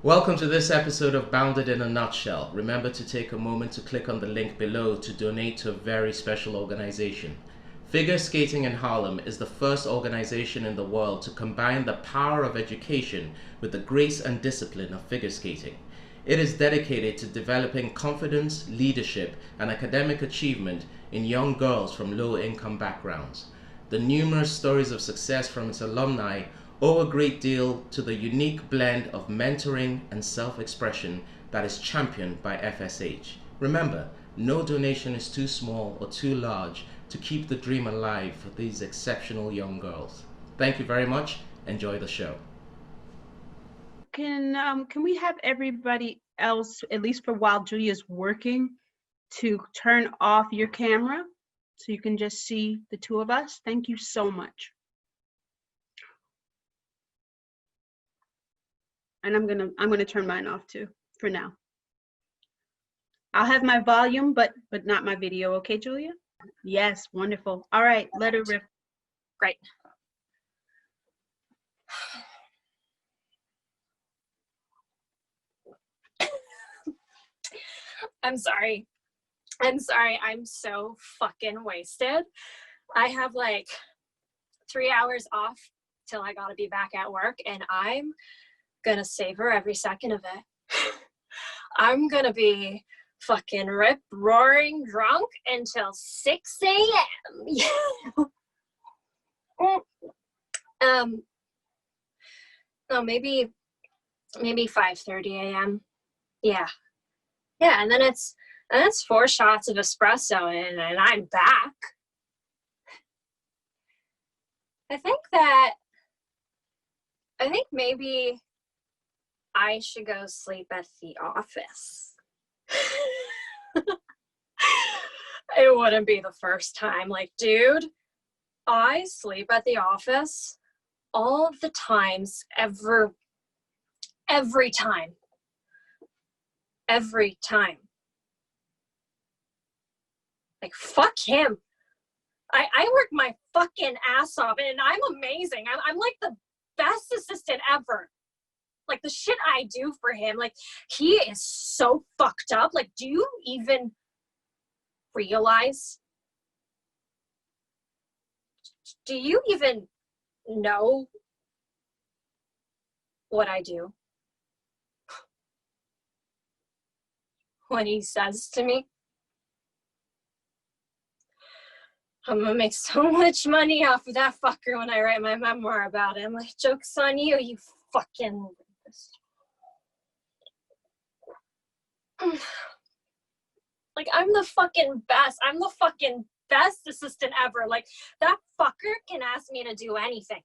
Welcome to this episode of Bounded in a Nutshell. Remember to take a moment to click on the link below to donate to a very special organization. Figure Skating in Harlem is the first organization in the world to combine the power of education with the grace and discipline of figure skating. It is dedicated to developing confidence, leadership, and academic achievement in young girls from low-income backgrounds. The numerous stories of success from its alumni owe a great deal to the unique blend of mentoring and self-expression that is championed by FSH. Remember, no donation is too small or too large to keep the dream alive for these exceptional young girls. Thank you very much. Enjoy the show. Can we have everybody else, at least for while Julia's working, to turn off your camera so you can just see the two of us? Thank you so much. And I'm gonna turn mine off too for now. I'll have my volume, but not my video. Okay, Julia? Yes, wonderful. All right, let her rip. Great. I'm sorry. I'm so fucking wasted. I have like 3 hours off till I gotta be back at work, and I'm gonna savor every second of it. I'm gonna be fucking rip roaring drunk until 6 a.m. No, maybe 5:30 a.m. Yeah, and then it's 4 shots of espresso and I'm back. I think maybe I should go sleep at the office. It wouldn't be the first time. Like, dude, I sleep at the office all of the times, every time. Like, fuck him. I work my fucking ass off and I'm amazing. I'm like the best assistant ever. Like, the shit I do for him, like, he is so fucked up. Like, do you even realize? Do you even know what I do? When he says to me, I'm gonna make so much money off of that fucker when I write my memoir about him. Like, joke's on you, you fucking... Like, I'm the fucking best. I'm the fucking best assistant ever. Like, that fucker can ask me to do anything,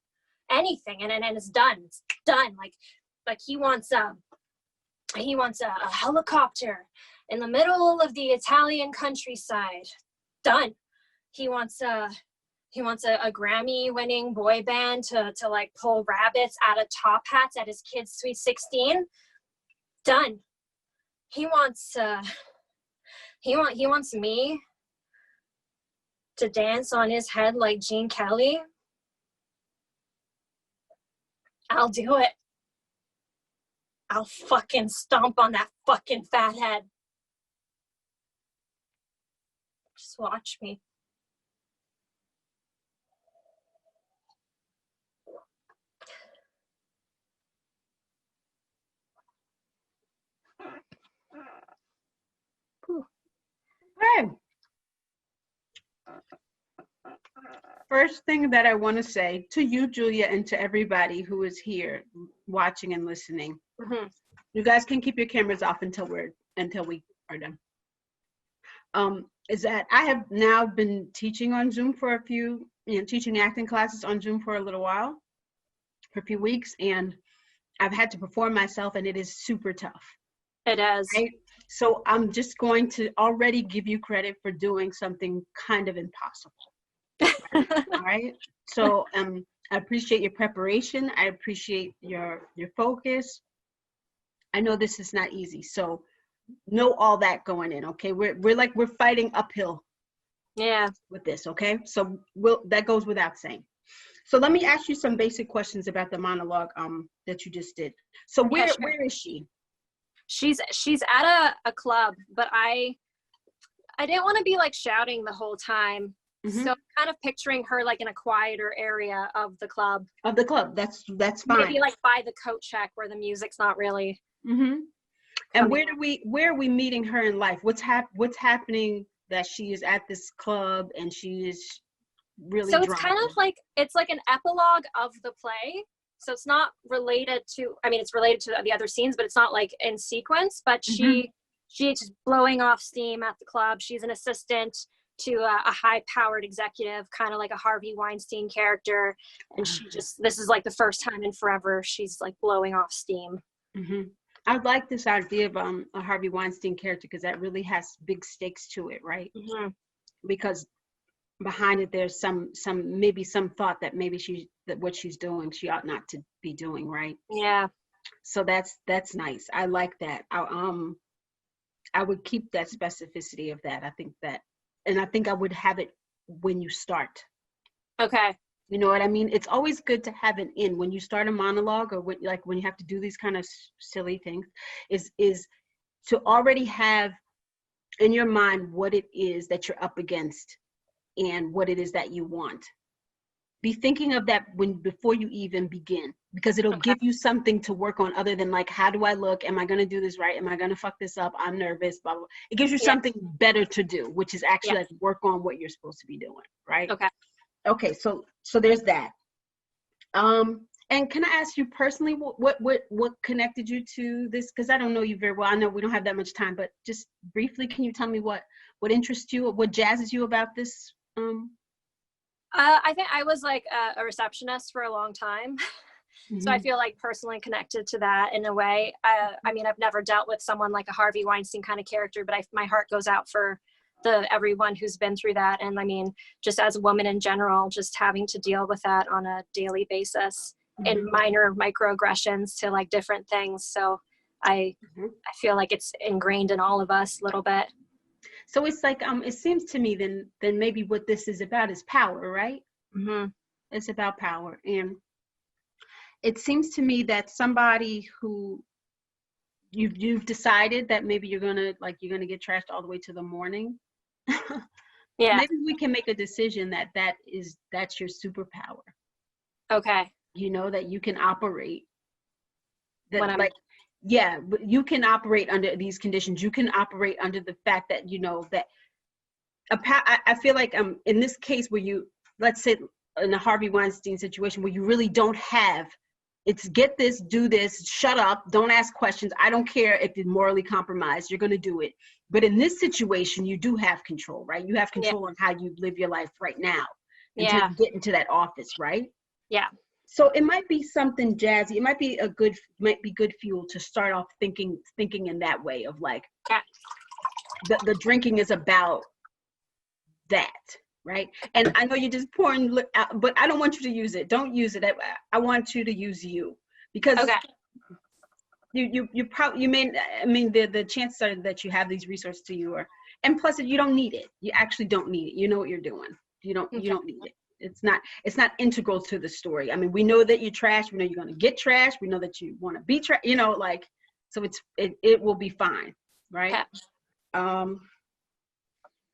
and it's done. It's done. Like he wants a helicopter in the middle of the Italian countryside. Done. He wants a Grammy-winning boy band to like pull rabbits out of top hats at his kid's Sweet 16. Done. He wants me to dance on his head like Gene Kelly. I'll do it. I'll fucking stomp on that fucking fat head. Just watch me. Okay. First thing that I want to say to you, Julia, and to everybody who is here watching and listening, you guys can keep your cameras off until we are done. Is that I have now been teaching on Zoom for teaching acting classes on Zoom for a little while, for a few weeks, and I've had to perform myself, and it is super tough. It is. Right? So I'm just going to already give you credit for doing something kind of impossible. All right. So I appreciate your preparation. I appreciate your focus. I know this is not easy. So know all that going in. Okay. We're fighting uphill. Yeah. With this. Okay. So that goes without saying. So let me ask you some basic questions about the monologue that you just did. So Yeah, sure. where is she? She's at a club, but I didn't want to be like shouting the whole time. Mhm. So I'm kind of picturing her like in a quieter area of the club. Of the club. That's fine. Maybe like by the coat check where the music's not really. Mm-hmm. And coming where are we meeting her in life? What's happening that she is at this club and she is really So it's drunk? kind of like, it's like an epilogue of the play. So it's not related to, I mean, it's related to the other scenes, but it's not like in sequence, but she's just blowing off steam at the club. She's an assistant to a high-powered executive, kind of like a Harvey Weinstein character. And this is like the first time in forever she's like blowing off steam. Mm-hmm. I like this idea of a Harvey Weinstein character because that really has big stakes to it, right? Mm-hmm. Because behind it, there's some thought that maybe what she's doing, she ought not to be doing, right? Yeah. So that's nice. I like that. I would keep that specificity of that. I think I would have it when you start. Okay. You know what I mean? It's always good to have an in when you start a monologue or when you have to do these kind of silly things, is to already have in your mind what it is that you're up against and what it is that you want. Be thinking of that before you even begin, because it'll give you something to work on other than like, how do I look? Am I going to do this right? Am I going to fuck this up? I'm nervous, blah, blah. It gives you something better to do, which is actually like work on what you're supposed to be doing, right? Okay, so there's that. And can I ask you personally, what connected you to this? Because I don't know you very well. I know we don't have that much time, but just briefly, can you tell me what interests you, or what jazzes you about this? I think I was like a receptionist for a long time. So I feel like personally connected to that in a way. I mean, I've never dealt with someone like a Harvey Weinstein kind of character, but my heart goes out for everyone who's been through that. And I mean, just as a woman in general, just having to deal with that on a daily basis and minor microaggressions to like different things. So I feel like it's ingrained in all of us a little bit. So it's like, it seems to me then maybe what this is about is power, right? Mm-hmm. It's about power. And it seems to me that somebody who you've decided that maybe you're gonna get trashed all the way to the morning. Yeah. Maybe we can make a decision that's your superpower. Okay. You know, that you can operate. You can operate under these conditions. You can operate under the fact that, you know, that I feel like in this case where let's say in a Harvey Weinstein situation where you really don't have, it's get this, do this, shut up, don't ask questions. I don't care if you're morally compromised, you're going to do it. But in this situation, you do have control, right? You have control on how you live your life right now until you get into that office, right? Yeah. So it might be something jazzy. It might be good fuel to start off thinking in that way of like, the drinking is about that, right? And I know you're just pouring, but I don't want you to use it. Don't use it. I want you to use you, because you probably, the chances are that you have these resources to you, and plus you don't need it. You actually don't need it. You know what you're doing. You don't need it. It's not integral to the story. I mean, we know that you're trash. We know you're going to get trash. We know that you want to be trash. You know, like, so it will be fine, right?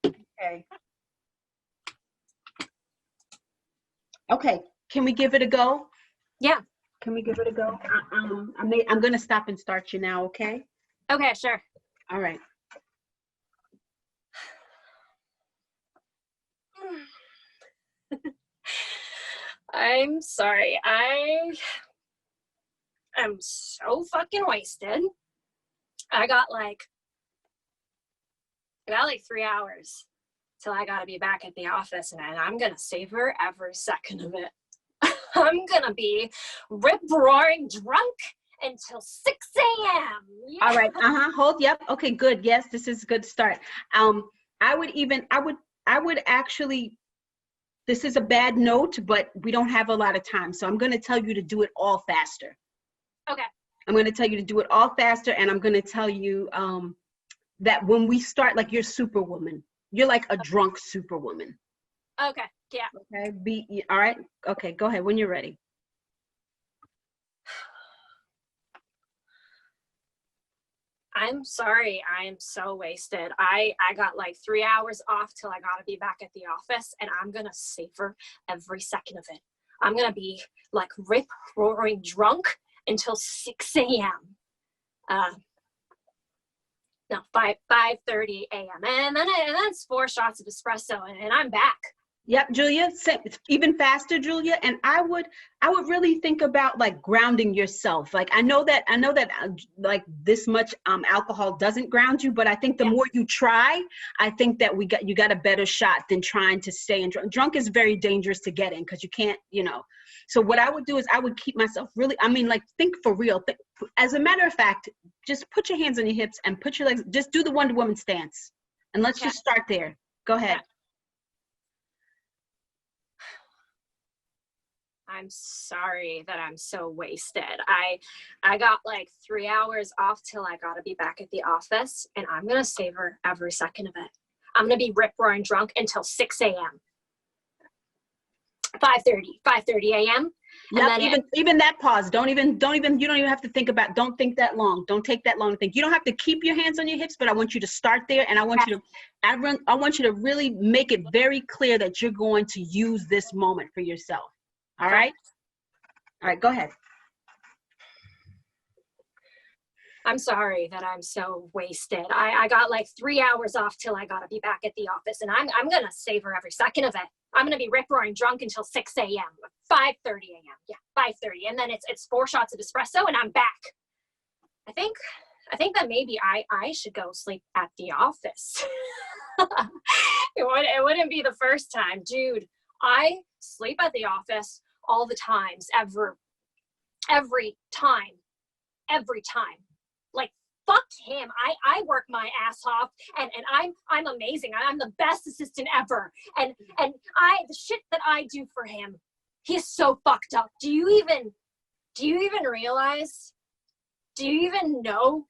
Okay. Okay. Can we give it a go? Yeah. Can we give it a go? I'm going to stop and start you now. Okay. Okay. Sure. All right. I'm sorry. I am so fucking wasted. I got like 3 hours till I gotta be back at the office, and I'm gonna savor every second of it. I'm gonna be rip-roaring drunk until 6 a.m. Yeah. All right. Hold. Yep. Okay, good. Yes, this is a good start. I would actually, this is a bad note, but we don't have a lot of time. So I'm going to tell you to do it all faster. Okay. I'm going to tell you to do it all faster. And I'm going to tell you that when we start, like, you're Superwoman. You're like a drunk Superwoman. Okay. Yeah. Okay. All right. Okay. Go ahead when you're ready. I'm sorry. I am so wasted. I got like 3 hours off till I gotta be back at the office, and I'm gonna savor every second of it. I'm gonna be like rip roaring drunk until 6 a.m. No, 5:30 a.m. And then it's 4 shots of espresso, and I'm back. Yep, Julia, it's even faster, Julia. And I would really think about like grounding yourself. Like I know that like this much alcohol doesn't ground you, but I think the more you try, I think that you got a better shot than trying to stay in drunk. Drunk is very dangerous to get in because you can't, So what I would do is I would keep myself really, like think for real. As a matter of fact, just put your hands on your hips and put your legs, just do the Wonder Woman stance. And let's just start there. Go ahead. I'm sorry that I'm so wasted. I got like 3 hours off till I gotta be back at the office, and I'm gonna savor every second of it. I'm gonna be rip roaring drunk until 6 a.m. 5:30 a.m. Yep, even that pause. Don't even you don't even have to think about, don't think that long. Don't take that long to think. You don't have to keep your hands on your hips, but I want you to start there, and I want you to really make it very clear that you're going to use this moment for yourself. All right? All right, go ahead. I'm sorry that I'm so wasted. I got like 3 hours off till I gotta be back at the office, and I'm gonna savor every second of it. I'm gonna be rip roaring drunk until 6 a.m. 5:30 a.m. Yeah, 5:30, and then it's 4 shots of espresso, and I'm back. I think that maybe I should go sleep at the office. It wouldn't be the first time, dude. I sleep at the office all the times, every time. Like, fuck him. I work my ass off, and I'm amazing. I'm the best assistant ever. And the shit that I do for him, he's so fucked up. Do you even realize? Do you even know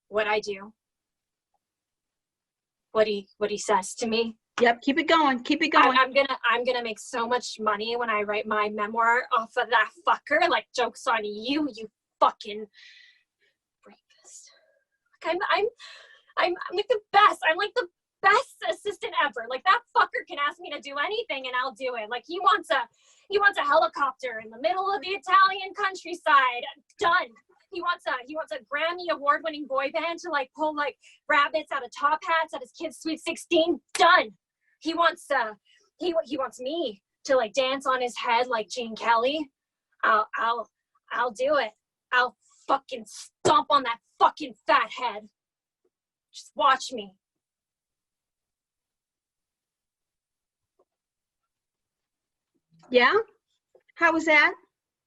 what I do? What he says to me? Yep, keep it going. Keep it going. I'm gonna make so much money when I write my memoir off of that fucker. Like, joke's on you, you fucking rapist. Like, I'm like the best. I'm like the best assistant ever. Like, that fucker can ask me to do anything and I'll do it. Like, he wants a helicopter in the middle of the Italian countryside. Done. He wants a Grammy award-winning boy band to like pull like rabbits out of top hats at his kid's Sweet 16. Done. He wants me to like dance on his head like Gene Kelly. I'll do it. I'll fucking stomp on that fucking fat head. Just watch me. Yeah? How was that?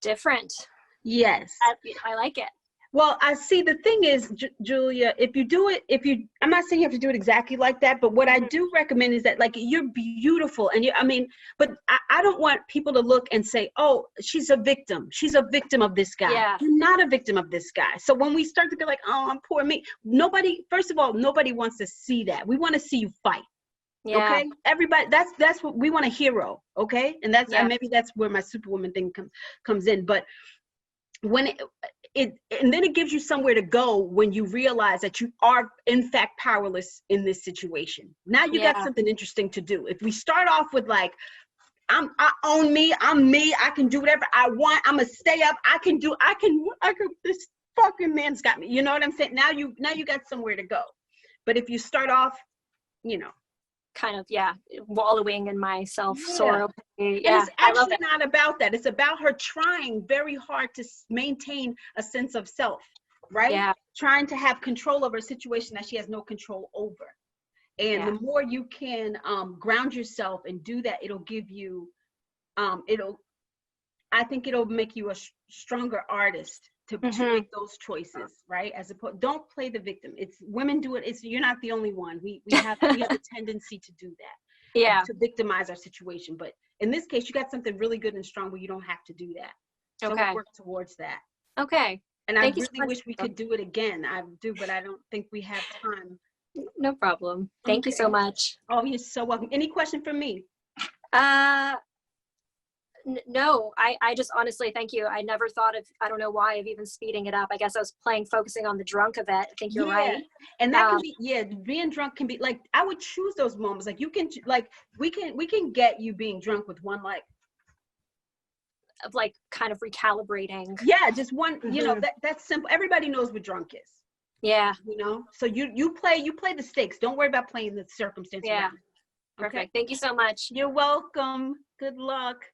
Different. Yes. I like it. Well, I see. The thing is, Julia, if you do it, I'm not saying you have to do it exactly like that, but what I do recommend is that, like, you're beautiful. And but I don't want people to look and say, oh, she's a victim. She's a victim of this guy. Yeah. You're not a victim of this guy. So when we start to be like, oh, I'm poor me, first of all, nobody wants to see that. We want to see you fight. Yeah. Okay. Everybody, that's what we want, a hero. Okay. And and maybe that's where my Superwoman thing comes in. But when and then it gives you somewhere to go when you realize that you are in fact powerless in this situation. Now you got something interesting to do. If we start off with like, I own me, I'm me, I can do whatever I want, I'm gonna stay up, I can this fucking man's got me. You know what I'm saying? Now you got somewhere to go. But if you start off, kind of wallowing in my self-sorrow. And it's actually not about that. It's about her trying very hard to maintain a sense of self, right? Yeah. Trying to have control over a situation that she has no control over. And the more you can ground yourself and do that, it'll give you I think it'll make you a stronger artist to make those choices, right? As opposed, don't play the victim. It's women do it. You're not the only one. We have a tendency to do that. Yeah. To victimize our situation. But in this case, you got something really good and strong where you don't have to do that. So we'll work towards that. Okay. And I really wish we could do it again. I do, but I don't think we have time No problem. Thank you so Okay. much. Oh, you're so welcome. Any question for me? No, I just honestly, thank you. I never thought of, I don't know why, of even speeding it up. I guess I was focusing on the drunk of it. I think you're right. And that can be, being drunk can be like, I would choose those moments. Like you can, like, we can get you being drunk with one, like, of like kind of recalibrating. yeah, just one, you know, Mhm. that's simple. Everybody knows what drunk is, Yeah. you know? So you play the stakes. Don't worry about playing the circumstance Yeah. around. Okay? Perfect. Thank you so much. You're welcome. Good luck.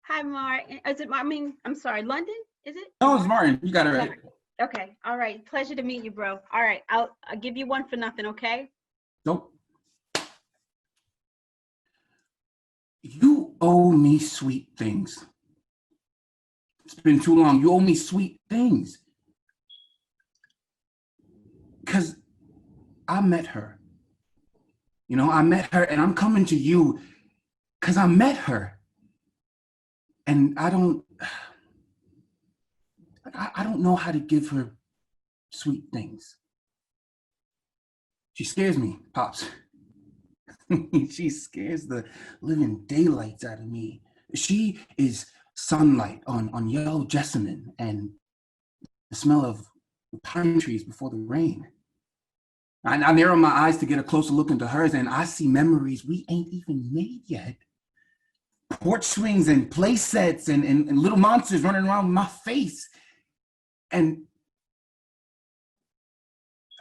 Hi, Martin. Is it, I mean, I'm sorry, London? Is it? No, it's Martin. You got it right. Okay. All right. Pleasure to meet you, bro. All right. I'll give you one for nothing, okay? Nope. You owe me sweet things. It's been too long. You owe me sweet things. Because I met her. You know, I met her and I'm coming to you because I met her. And I don't know how to give her sweet things. She scares me, Pops. She scares the living daylights out of me. She is sunlight on yellow jessamine and the smell of pine trees before the rain. I narrow my eyes to get a closer look into hers, and I see memories we ain't even made yet. Porch swings and play sets and little monsters running around my face. And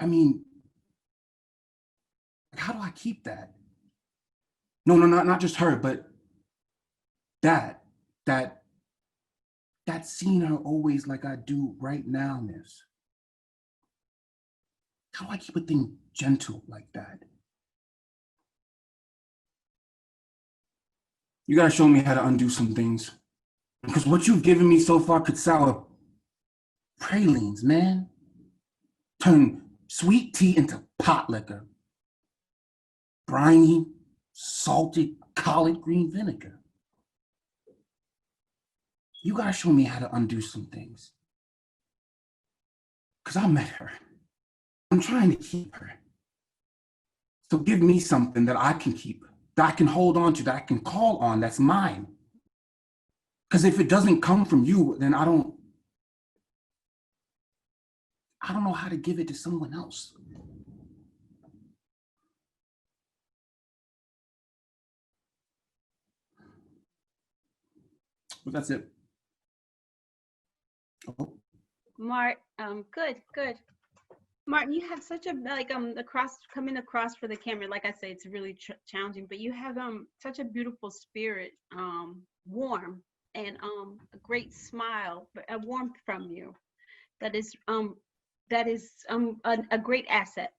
I mean, how do I keep that? No, not just her, but that seeing her always like I do right now, Miss. How do I keep a thing gentle like that? You gotta show me how to undo some things. Because what you've given me so far could sour pralines, man. Turn sweet tea into pot liquor. Briny, salted collard green vinegar. You gotta show me how to undo some things. Because I met her. I'm trying to keep her. So give me something that I can keep, that I can hold on to, that I can call on, that's mine. Because if it doesn't come from you, then I don't know how to give it to someone else. But that's it. Oh. Good. Martin, you have such a, like, coming across for the camera, like I say, it's really challenging, but you have such a beautiful spirit, warm, and a great smile, but a warmth from you that is a great asset,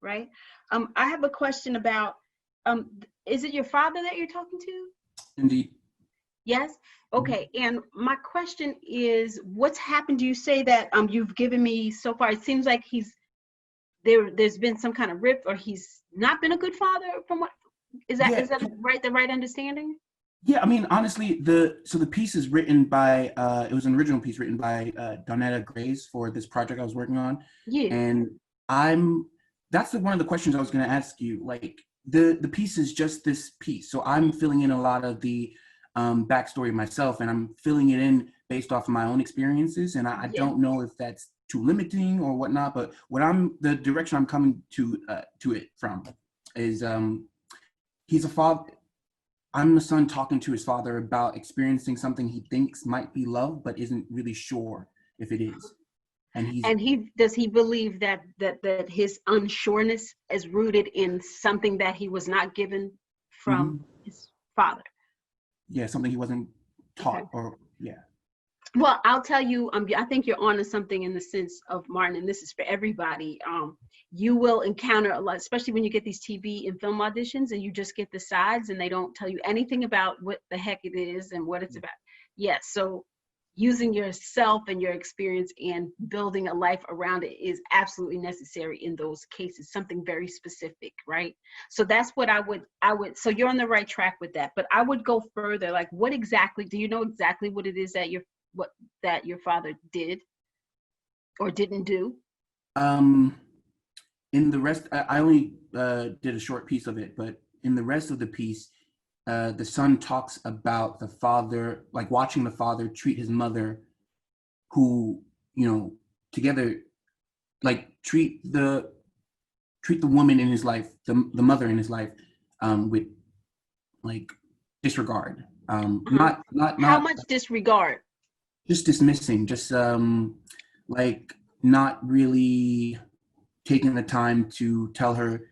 right? I have a question about, is it your father that you're talking to? Indeed. Yes. Okay. And my question is, what's happened? Do you say that you've given me so far? It seems like there's been some kind of rift, or he's not been a good father. From what is that? Yeah. Is that right? The right understanding? Yeah, I mean, honestly, the piece is written by it was an original piece written by Donetta Grace for this project I was working on. Yeah. And that's one of the questions I was going to ask you. Like the piece is just this piece, so I'm filling in a lot of the backstory myself, and I'm filling it in based off of my own experiences. And I don't know if that's too limiting or whatnot, but the direction I'm coming to it from is he's a father. I'm the son talking to his father about experiencing something he thinks might be love, but isn't really sure if it is. And does he believe that his unsureness is rooted in something that he was not given from his father? Yeah, something he wasn't taught. Okay. Or yeah. Well, I'll tell you, I think you're onto something in the sense of, Martin, and this is for everybody. You will encounter a lot, especially when you get these TV and film auditions and you just get the sides and they don't tell you anything about what the heck it is and what it's about. Yes, so using yourself and your experience and building a life around it is absolutely necessary in those cases, something very specific, right? So that's what I would, so you're on the right track with that, but I would go further. Like, what exactly, do you know exactly what it is that your father did or didn't do? In the rest, I only did a short piece of it, but in the rest of the piece, the son talks about the father, like watching the father treat his mother, who, you know, together, like treat the woman in his life, the mother in his life, with like disregard. How Not much disregard? just dismissing, just like not really taking the time to tell her,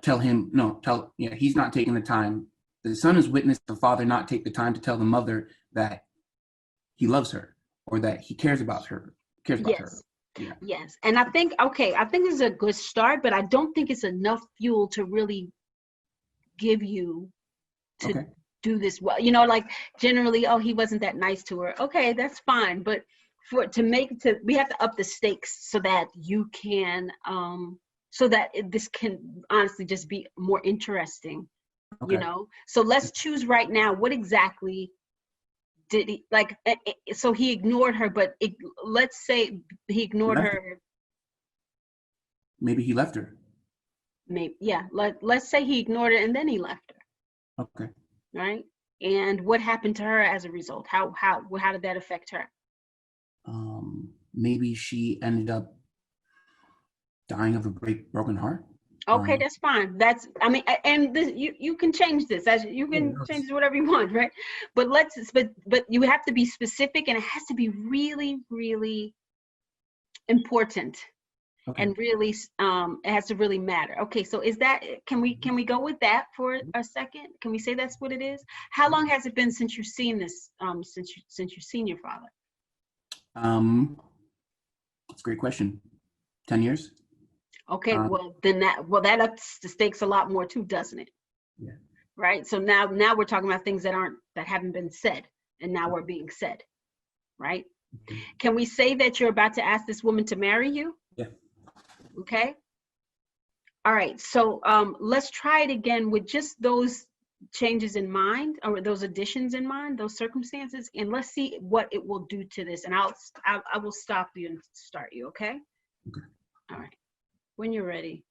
tell him, no, tell, yeah, he's not taking the time. The son has witnessed the father not take the time to tell the mother that he loves her or that he cares about her, Yes. Yeah. Yes. And I think, okay, I think this is a good start, but I don't think it's enough fuel to really give you to Okay. do this well. You know, like generally, oh, he wasn't that nice to her. Okay, that's fine. But we have to up the stakes so that you can, so that this can honestly just be more interesting, Okay. you know? So let's choose right now, what exactly did he, like, so he ignored her, but let's say he ignored her. Maybe he left her. Maybe, yeah. Let's say he ignored her and then he left her, Okay. right? And what happened to her as a result? How did that affect her? Maybe she ended up dying of a broken heart. Okay, that's fine. That's, I mean, and this, you can change this, as you can change this whatever you want, right? But but you have to be specific, and it has to be really, really important. Okay. And really, it has to really matter. Okay, so can we go with that for a second? Can we say that's what it is? How long has it been since you've seen this, since you've seen your father? That's a great question. 10 years? Okay, well that ups the stakes a lot more too, doesn't it? Yeah. Right. So now we're talking about things that haven't been said, and now we're being said, right? Mm-hmm. Can we say that you're about to ask this woman to marry you? Yeah. Okay. All right. So let's try it again with just those changes in mind, or those additions in mind, those circumstances, and let's see what it will do to this. And I will stop you and start you. Okay. Okay. All right. When you're ready.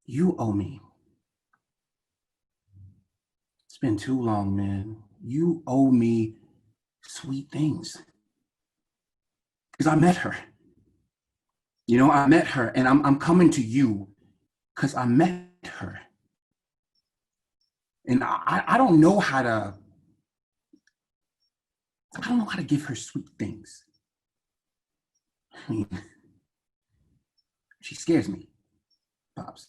You owe me. It's been too long, man. You owe me sweet things. Because I met her. You know, I met her, and I'm coming to you because I met her. And I don't know how to, give her sweet things. I mean, she scares me, Pops.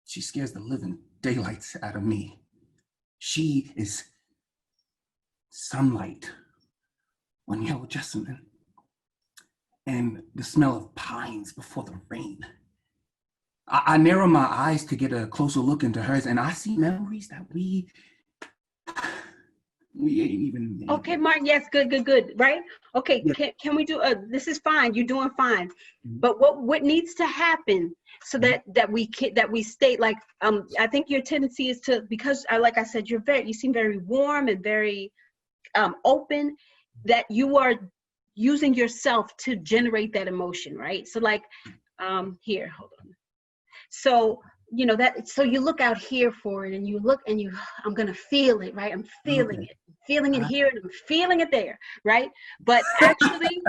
She scares the living daylights out of me. She is sunlight on yellow jessamine and the smell of pines before the rain. I narrow my eyes to get a closer look into hers, and I see memories that we ain't even made. Okay, Martin. Yes, good. Right? Okay. Yeah. Can we do? This is fine. You're doing fine. Mm-hmm. But what needs to happen so that we state, like, I think your tendency is to, because like I said, you seem very warm and very open, that you are using yourself to generate that emotion, right? So like, here, hold on. So, you know, so you look out here for it, and you look and I'm going to feel it, right? I'm feeling it, feeling it here, and I'm feeling it there, right? But actually,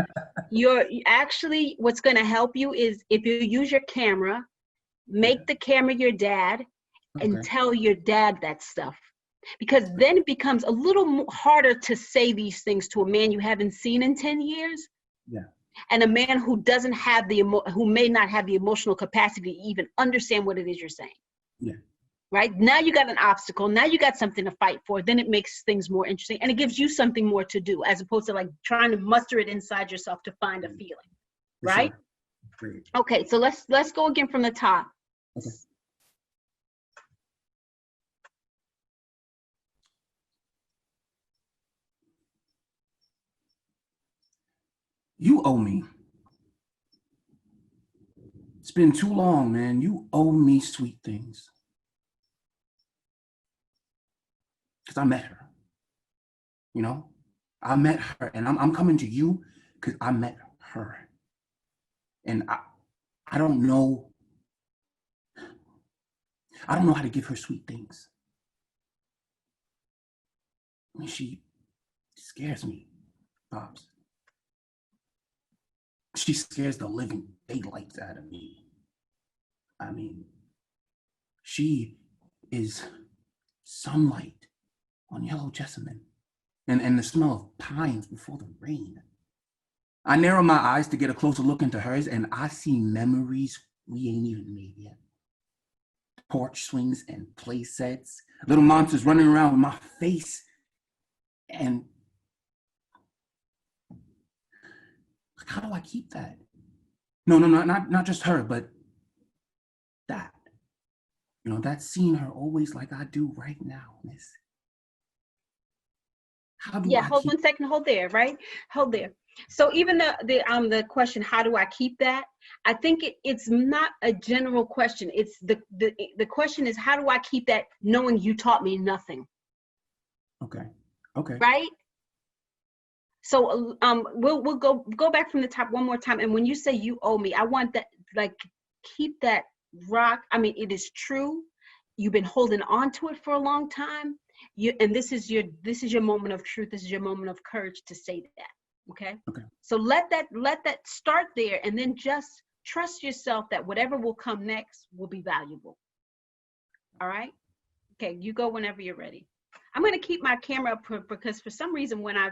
what's going to help you is if you use your camera, make the camera your dad, and tell your dad that stuff. Because then it becomes a little harder to say these things to a man you haven't seen in 10 years. Yeah. And a man who doesn't have who may not have the emotional capacity to even understand what it is you're saying. Yeah. Right? Now you got an obstacle. Now you got something to fight for. Then it makes things more interesting, and it gives you something more to do, as opposed to like trying to muster it inside yourself to find a feeling. For right? Sure. Great. Okay, so let's go again from the top. Okay. You owe me. It's been too long, man. You owe me sweet things. because I met her. You know, I met her, and I'm coming to you because I met her. And I don't know. I don't know how to give her sweet things. I mean, she scares me, Pops. She scares the living daylights out of me. I mean, she is sunlight on yellow jessamine and the smell of pines before the rain. I narrow my eyes to get a closer look into hers, and I see memories we ain't even made yet. Porch swings and play sets, little monsters running around with my face. And how do I keep that? No, not just her, but that. You know, that seeing her always like I do right now, miss. How do I Hold keep 1 second, hold there, right? Hold there. So even the question, how do I keep that? I think it's not a general question. It's the question is, how do I keep that knowing you taught me nothing? Okay. Right? So we'll go back from the top one more time. And when you say you owe me, I want that, like, keep that rock. I mean, it is true. You've been holding on to it for a long time. And this is your moment of truth. This is your moment of courage to say that. Okay. So let that start there, and then just trust yourself that whatever will come next will be valuable. All right. Okay. You go whenever you're ready. I'm going to keep my camera up because for some reason when I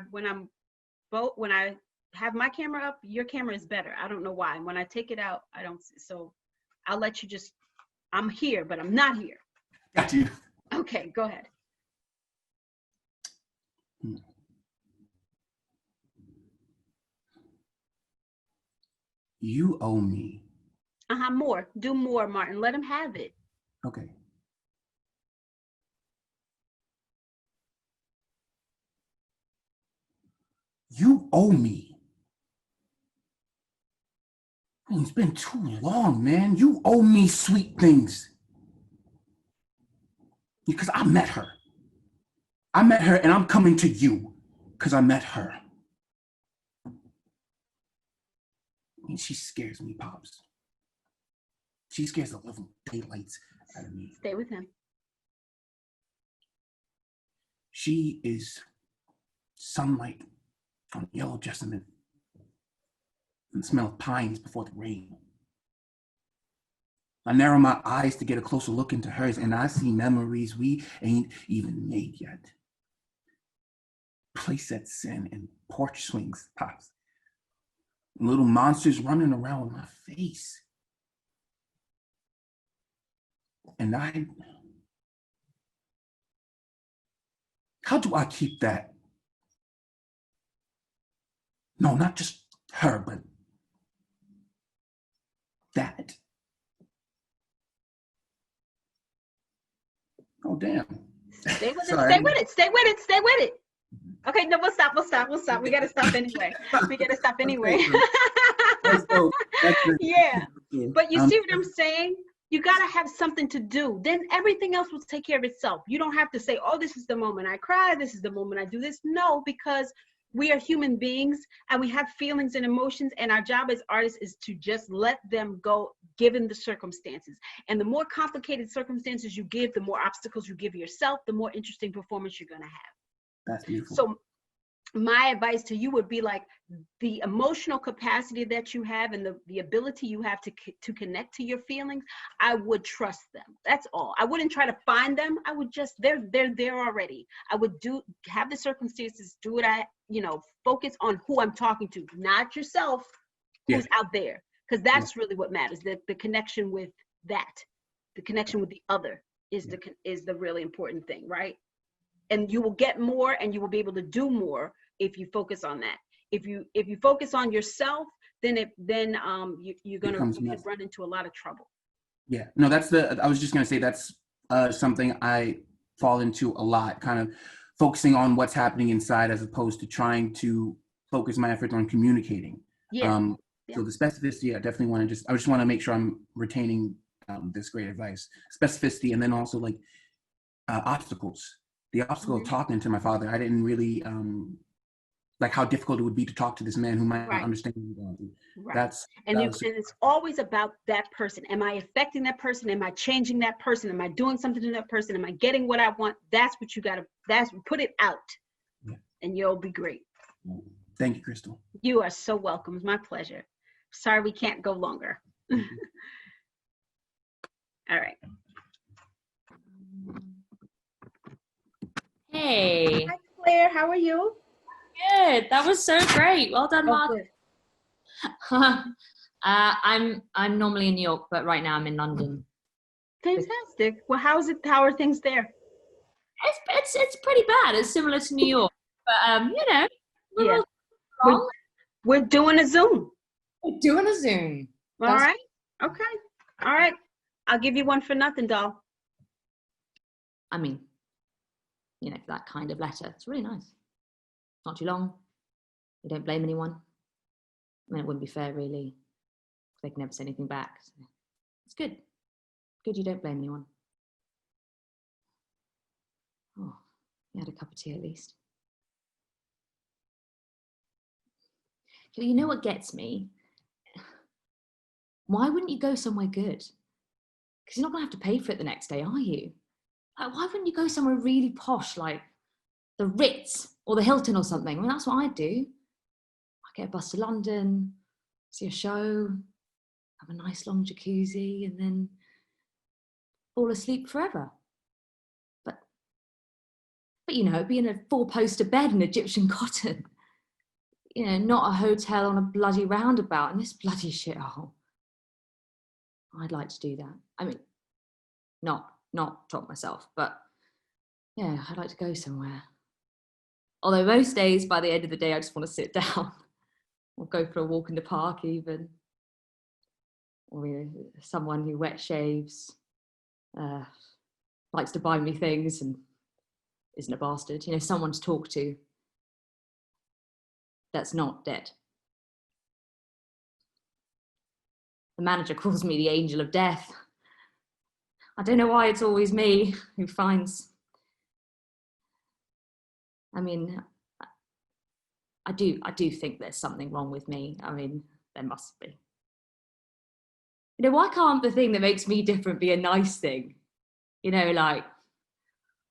have my camera up, your camera is better. I don't know why. And when I take it out, I don't. So I'll let you just. I'm here, but I'm not here. Got you. Okay. Go ahead. You owe me. More. Do more, Martin. Let him have it. Okay. You owe me. I mean, it's been too long, man. You owe me sweet things. Because I met her. And I'm coming to you because I met her. I mean, she scares me, Pops. She scares the living daylights out of me. Stay with him. She is sunlight on yellow jessamine and the smell of pines before the rain. I narrow my eyes to get a closer look into hers, and I see memories we ain't even made yet. Playsets and porch swings, Pops. And little monsters running around with my face. And how do I keep that? No, not just her, but that. Oh, damn. Stay with it. Stay with it. Okay, no, we'll stop. We got to stop anyway. Let's go. Yeah. But you see what I'm saying? You got to have something to do. Then everything else will take care of itself. You don't have to say, oh, this is the moment I cry. This is the moment I do this. No, because we are human beings and we have feelings and emotions. And our job as artists is to just let them go given the circumstances. And the more complicated circumstances you give, the more obstacles you give yourself, the more interesting performance you're going to have. That's beautiful. So my advice to you would be like the emotional capacity that you have and the ability you have to connect to your feelings. I would trust them. That's all. I wouldn't try to find them. I would just, they're there already. I would have the circumstances, do what focus on who I'm talking to, not yourself, who's out there. Because that's really what matters. The connection with the connection with the other is the really important thing, right? And you will get more and you will be able to do more if you focus on that. If you focus on yourself, then you're going to run into a lot of trouble. Yeah, no, I was just going to say that's something I fall into a lot, kind of focusing on what's happening inside as opposed to trying to focus my efforts on communicating. So the specificity, I just want to make sure I'm retaining this great advice, specificity, and then also like obstacles. the obstacle of talking to my father, I didn't really like how difficult it would be to talk to this man who might not understand what I'm going through. Right. And it's always about that person. Am I affecting that person? Am I changing that person? Am I doing something to that person? Am I getting what I want? That's what you gotta, put it out, and you'll be great. Thank you, Crystal. You are so welcome. It's my pleasure. Sorry we can't go longer. All right. Hey. Hi, Claire. How are you? Good. That was so great. Well done, Mark. I'm normally in New York, but right now I'm in London. Fantastic. Well, how are things there? It's pretty bad. It's similar to New York, but We're doing a Zoom. We're doing a Zoom. All right. Okay. All right. I'll give you one for nothing, doll. I mean, that kind of letter. It's really nice. Not too long. You don't blame anyone. I mean, it wouldn't be fair, really. They can never say anything back. So it's good. Good you don't blame anyone. Oh, you had a cup of tea at least. You know what gets me? Why wouldn't you go somewhere good? Because you're not going to have to pay for it the next day, are you? Like, why wouldn't you go somewhere really posh, like the Ritz or the Hilton or something? I mean, that's what I'd do. I'd get a bus to London, see a show, have a nice long jacuzzi, and then fall asleep forever. But be in a 4-poster bed in Egyptian cotton. Not a hotel on a bloody roundabout in this bloody shithole. I'd like to do that. I mean, not drop myself, but yeah, I'd like to go somewhere. Although most days, by the end of the day, I just want to sit down or go for a walk in the park even. Or someone who wet shaves, likes to buy me things and isn't a bastard. Someone to talk to that's not dead. The manager calls me the angel of death. I don't know why it's always me who finds. I mean, I do think there's something wrong with me. I mean, there must be. Why can't the thing that makes me different be a nice thing? Like,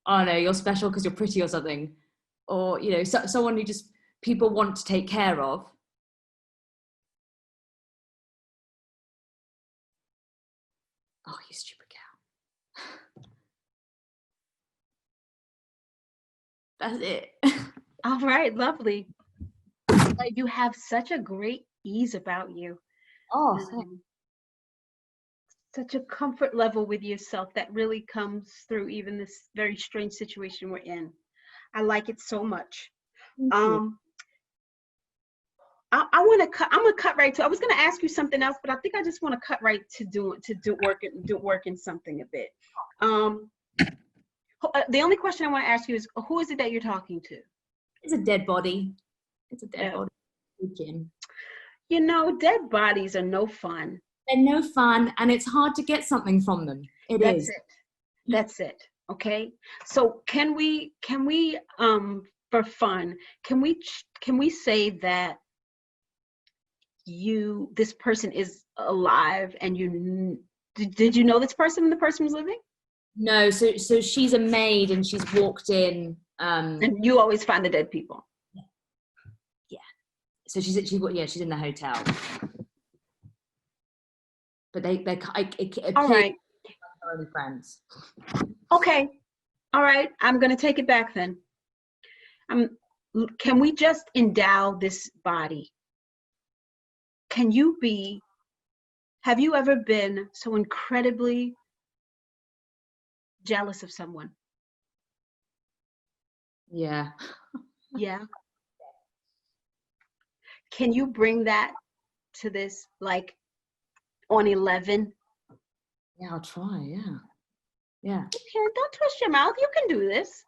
oh no, you're special because you're pretty or something. Or, someone who just people want to take care of. Oh, you stupid cow. That's it. All right, lovely. You have such a great ease about you. Oh, such a comfort level with yourself that really comes through even this very strange situation we're in. I like it so much. I'm gonna cut right to. I was gonna ask you something else, but I think I just want to cut right to do work in something a bit. The only question I want to ask you is, who is it that you're talking to? It's a dead body. It's a dead body. Jim. Dead bodies are no fun. They're no fun, and it's hard to get something from them. That's it. Okay. So can we for fun, can we say that this person is alive, and did you know this person when the person was living? No, so she's a maid and she's walked in. And you always find the dead people. Yeah. So she's in the hotel. But they all right. Are only friends. Okay. All right. I'm gonna take it back then. Can we just endow this body? Have you ever been so incredibly jealous of someone? Yeah. Yeah. Can you bring that to this, like, on 11? Yeah, I'll try. Yeah. Okay, don't twist your mouth. You can do this.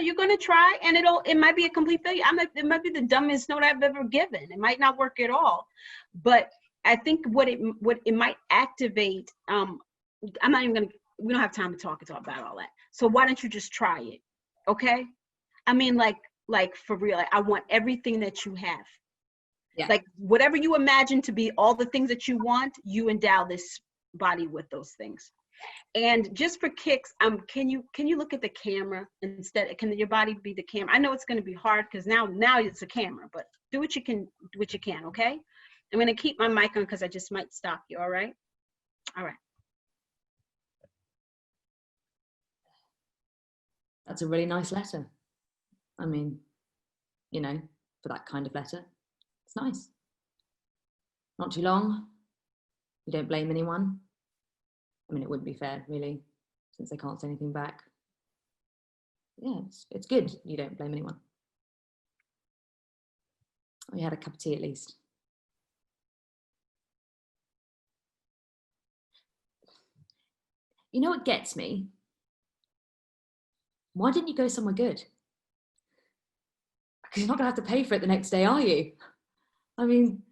You're gonna try, and it might be a complete failure. It might be the dumbest note I've ever given. It might not work at all. But I think what it might activate. We don't have time to talk about all that. So why don't you just try it? Okay. I mean, like for real, like, I want everything that you have. Yeah. Like whatever you imagine to be all the things that you want, you endow this body with those things. And just for kicks, can you look at the camera instead? Can your body be the camera? I know it's going to be hard because now it's a camera, but do what you can, okay? I'm going to keep my mic on because I just might stop you, all right? All right. That's a really nice letter. I mean, you know, for that kind of letter, it's nice. Not too long. You don't blame anyone. I mean, it wouldn't be fair, really, since they can't say anything back. Yeah, it's good you don't blame anyone. Oh, you had a cup of tea at least. You know what gets me? Why didn't you go somewhere good? Because you're not going to have to pay for it the next day, are you? I mean,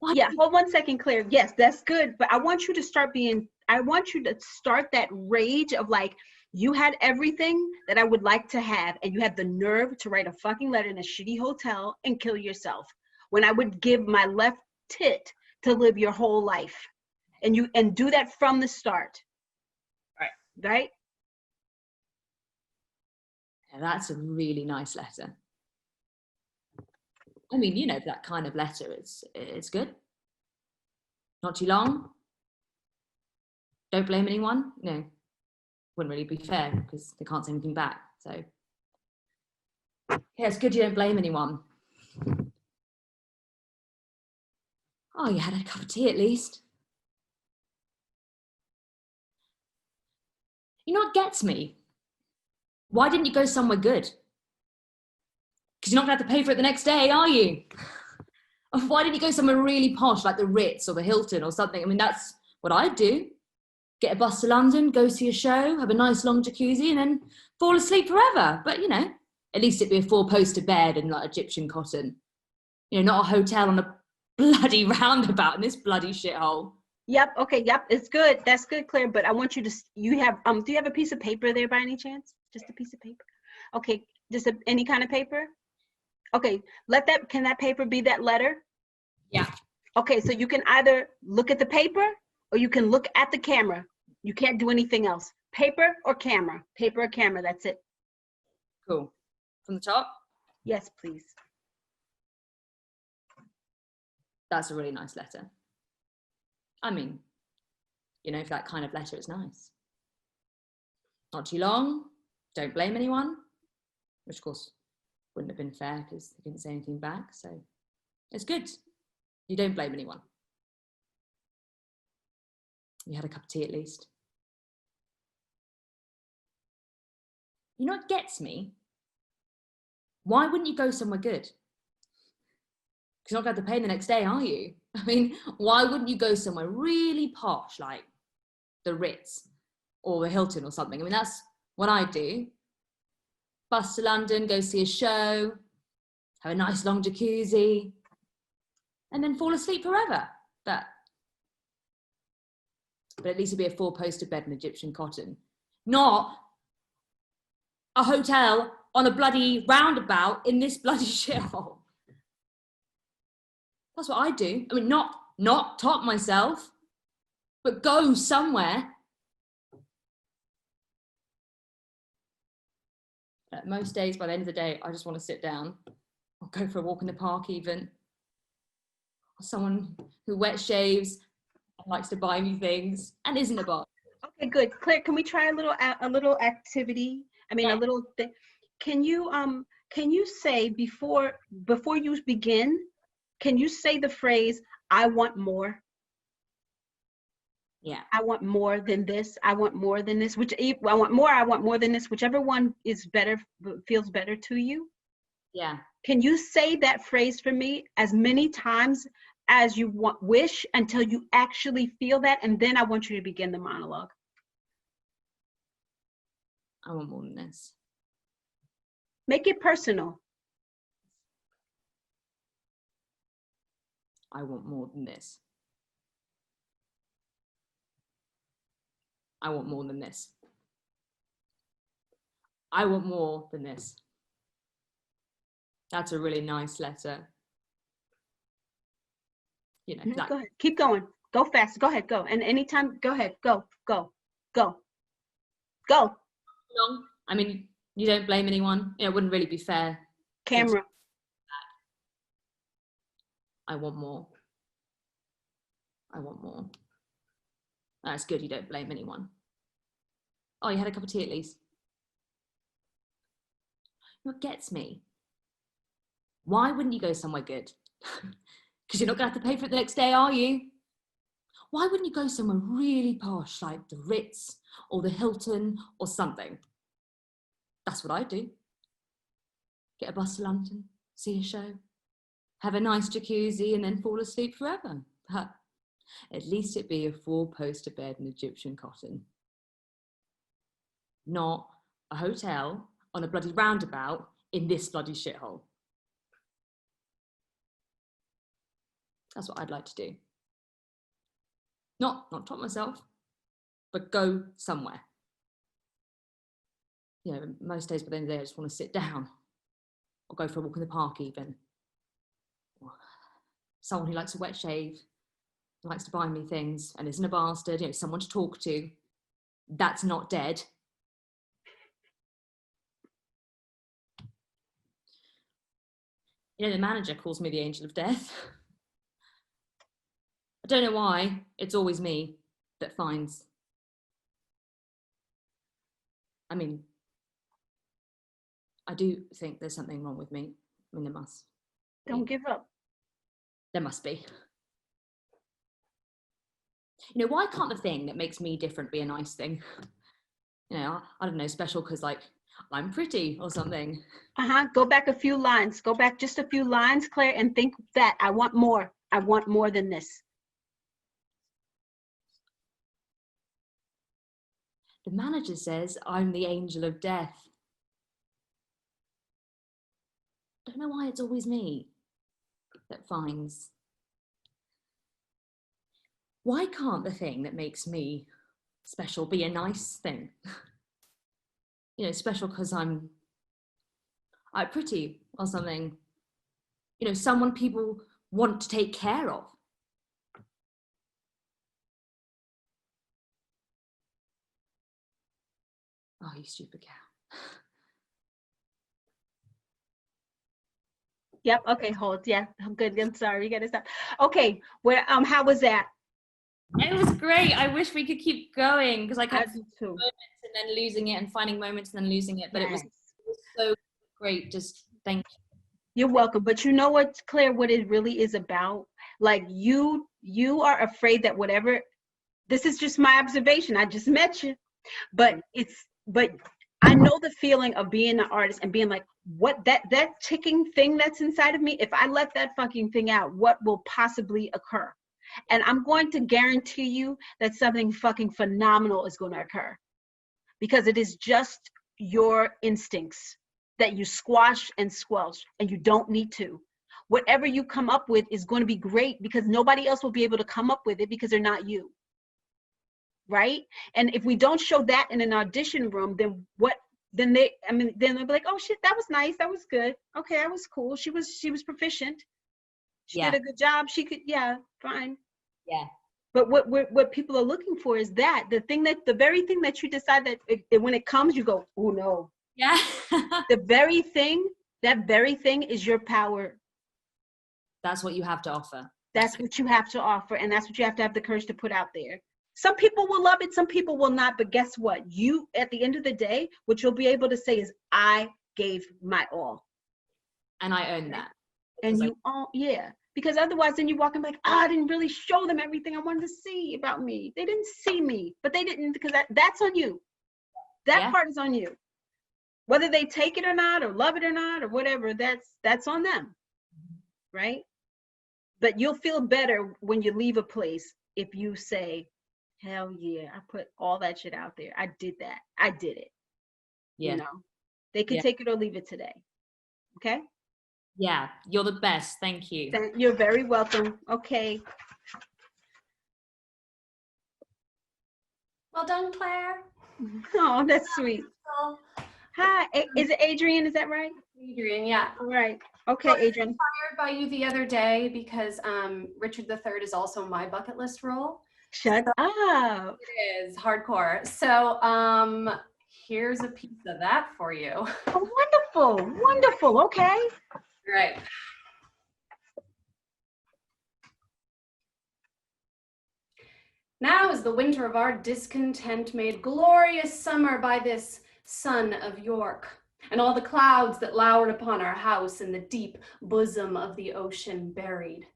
why? Yeah, hold 1 second, Claire. Yes, that's good. But I want you to start that rage of like, you had everything that I would like to have, and you had the nerve to write a fucking letter in a shitty hotel and kill yourself when I would give my left tit to live your whole life. And do that from the start. Right? Yeah, that's a really nice letter. I mean, you know, that kind of letter, it's good. Not too long. Don't blame anyone. You know, wouldn't really be fair because they can't say anything back. So yeah, it's good you don't blame anyone. Oh, you had a cup of tea at least. You know what gets me? Why didn't you go somewhere good? Because you're not going to have to pay for it the next day, are you? Why didn't you go somewhere really posh, like the Ritz or the Hilton or something? I mean, that's what I'd do. Get a bus to London, go see a show, have a nice long jacuzzi, and then fall asleep forever. But, you know, at least it'd be a 4-poster bed and like Egyptian cotton. You know, not a hotel on a bloody roundabout in this bloody shithole. Yep. Okay. Yep. It's good. That's good, Claire. But I want you to, do you have a piece of paper there by any chance? Just a piece of paper. Okay. Just any kind of paper. Okay. Can that paper be that letter? Yeah. Okay. So you can either look at the paper or you can look at the camera. You can't do anything else. Paper or camera. Paper or camera. That's it. Cool. From the top? Yes, please. That's a really nice letter. I mean, you know, for that kind of letter, it's nice. Not too long. Don't blame anyone. Which, of course, wouldn't have been fair because they didn't say anything back. So it's good. You don't blame anyone. You had a cup of tea at least. You know what gets me? Why wouldn't you go somewhere good? Because you're not going to have to pay the next day, are you? I mean, why wouldn't you go somewhere really posh, like the Ritz or the Hilton or something? I mean, that's what I do. Bus to London, go see a show, have a nice long jacuzzi, and then fall asleep forever. But at least it'd be a 4-poster bed in Egyptian cotton. Not a hotel on a bloody roundabout in this bloody shithole. That's what I do. I mean, not top myself, but go somewhere. Most days, by the end of the day, I just want to sit down or go for a walk in the park even. Or someone who wet shaves and likes to buy me things and isn't a boss. Okay, good. Claire, can we try a little activity? I mean, Yeah. a little thing. Can you say before you begin, can you say the phrase, I want more? Yeah. I want more than this. I want more than this. I want more than this. Whichever one is better, feels better to you. Yeah. Can you say that phrase for me as many times as you wish until you actually feel that? And then I want you to begin the monologue. I want more than this. Make it personal. I want more than this. I want more than this. I want more than this. That's a really nice letter. You know, Go ahead. Keep going. Go fast. Go ahead. Go. And anytime, go ahead. Go. long. I mean, you don't blame anyone. You know, it wouldn't really be fair. Camera. I want more. I want more. That's good. You don't blame anyone. Oh, you had a cup of tea at least. What gets me? Why wouldn't you go somewhere good? Because you're not going to have to pay for it the next day, are you? Why wouldn't you go somewhere really posh, like the Ritz or the Hilton or something? That's what I'd do. Get a bus to London, see a show, have a nice jacuzzi and then fall asleep forever. But at least it'd be a 4-poster bed in Egyptian cotton. Not a hotel on a bloody roundabout in this bloody shithole. That's what I'd like to do. Not top myself, but go somewhere. You know, most days by the end of the day, I just want to sit down or go for a walk in the park even. Or someone who likes a wet shave, who likes to buy me things and isn't a bastard, you know, someone to talk to. That's not dead. You know, the manager calls me the angel of death. I don't know why, it's always me that finds. I mean, I do think there's something wrong with me. I mean, there must. Don't give up. There must be. You know, why can't the thing that makes me different be a nice thing? You know, I don't know, special because like I'm pretty or something. Go back a few lines. Go back just a few lines, Claire, and think that I want more. I want more than this. The manager says I'm the angel of death. I don't know why it's always me that finds. Why can't the thing that makes me special be a nice thing? You know, special because I'm pretty or something. You know, someone people want to take care of. Oh, you stupid cow. Yep. Okay. Hold. Yeah. I'm good. I'm sorry. You gotta stop. Okay. Where? How was that? It was great. I wish we could keep going because I kept do too. moments and then losing it and finding moments and then losing it. But it was so great. Just thank you. You're welcome. But you know what, Claire, what it really is about? Like you are afraid that whatever, this is just my observation. I just met you, but I know the feeling of being an artist and being like, what that ticking thing that's inside of me, if I let that fucking thing out, what will possibly occur? And I'm going to guarantee you that something fucking phenomenal is going to occur because it is just your instincts that you squash and squelch and you don't need to. Whatever you come up with is going to be great because nobody else will be able to come up with it because they're not you. Right? And if we don't show that in an audition room, then then they'll be like, oh shit, that was nice, that was good, okay, that was cool, she was proficient, she did a good job, she could, yeah, fine. Yeah. But what people are looking for is that the very thing that you decide that when it comes, you go, oh no. Yeah. That very thing is your power. That's what you have to offer. That's what you have to offer, and that's what you have to have the courage to put out there. Some people will love it, some people will not, but guess what? You, at the end of the day, what you'll be able to say is, I gave my all. And I own that. And you all, yeah. Because otherwise, then you walk and be like, I didn't really show them everything I wanted to see about me. They didn't see me, but they didn't, because that's on you. That part is on you. Whether they take it or not, or love it or not, or whatever, that's on them, right? But you'll feel better when you leave a place if you say, hell yeah, I put all that shit out there. I did that. I did it. Yeah. You know, they can take it or leave it today. Okay? Yeah, you're the best. Thank you. You're very welcome. Okay. Well done, Claire. Oh, that's sweet. Hi, is it Adrienne? Is that right? Adrienne, yeah. All right. Okay, I was Adrienne. inspired by you the other day because Richard III is also my bucket list role. Shut up. It is hardcore. So here's a piece of that for you. Oh, wonderful. Wonderful. Okay. Right. Now is the winter of our discontent made glorious summer by this sun of York, and all the clouds that lowered upon our house in the deep bosom of the ocean buried.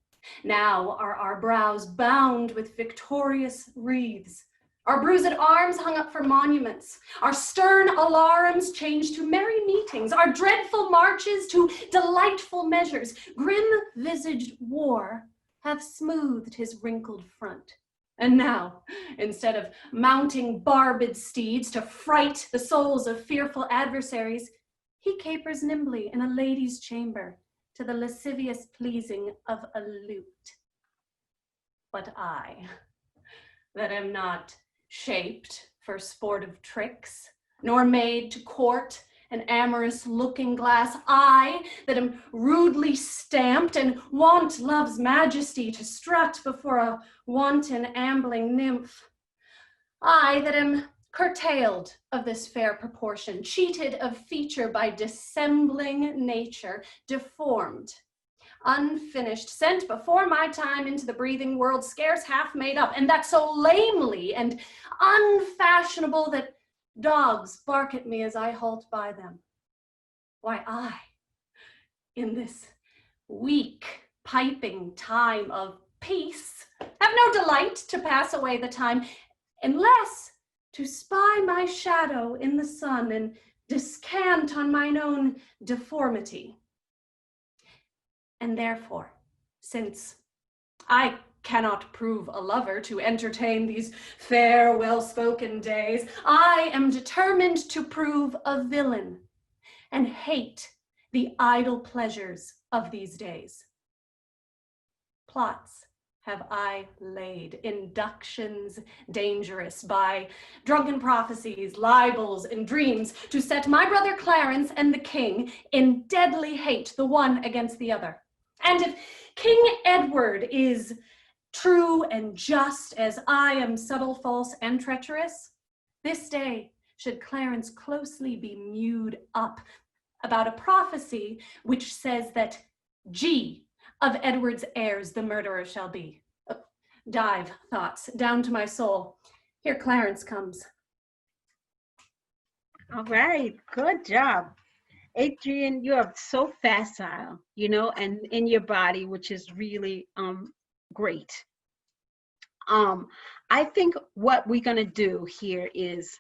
Now are our brows bound with victorious wreaths, our bruised arms hung up for monuments, our stern alarums changed to merry meetings, our dreadful marches to delightful measures. Grim-visaged war hath smoothed his wrinkled front. And now, instead of mounting barbed steeds to fright the souls of fearful adversaries, he capers nimbly in a lady's chamber to the lascivious pleasing of a lute. But I, that am not shaped for sportive tricks, nor made to court an amorous looking glass, I that am rudely stamped and want love's majesty to strut before a wanton ambling nymph, I that am curtailed of this fair proportion, cheated of feature by dissembling nature, deformed, unfinished, sent before my time into the breathing world, scarce half made up, and that so lamely and unfashionable that dogs bark at me as I halt by them. Why, I, in this weak piping time of peace, have no delight to pass away the time, unless to spy my shadow in the sun and descant on mine own deformity. And therefore, since I cannot prove a lover to entertain these fair, well-spoken days, I am determined to prove a villain and hate the idle pleasures of these days. Plots have I laid, inductions dangerous by drunken prophecies, libels, and dreams to set my brother Clarence and the king in deadly hate, the one against the other. And if King Edward is true and just as I am subtle, false, and treacherous, this day should Clarence closely be mewed up about a prophecy which says that G of Edward's heirs the murderer shall be. Dive, thoughts, down to my soul. Here Clarence comes. All right. Good job. Adrienne, you are so facile, you know, and in your body, which is really great. I think what we're going to do here is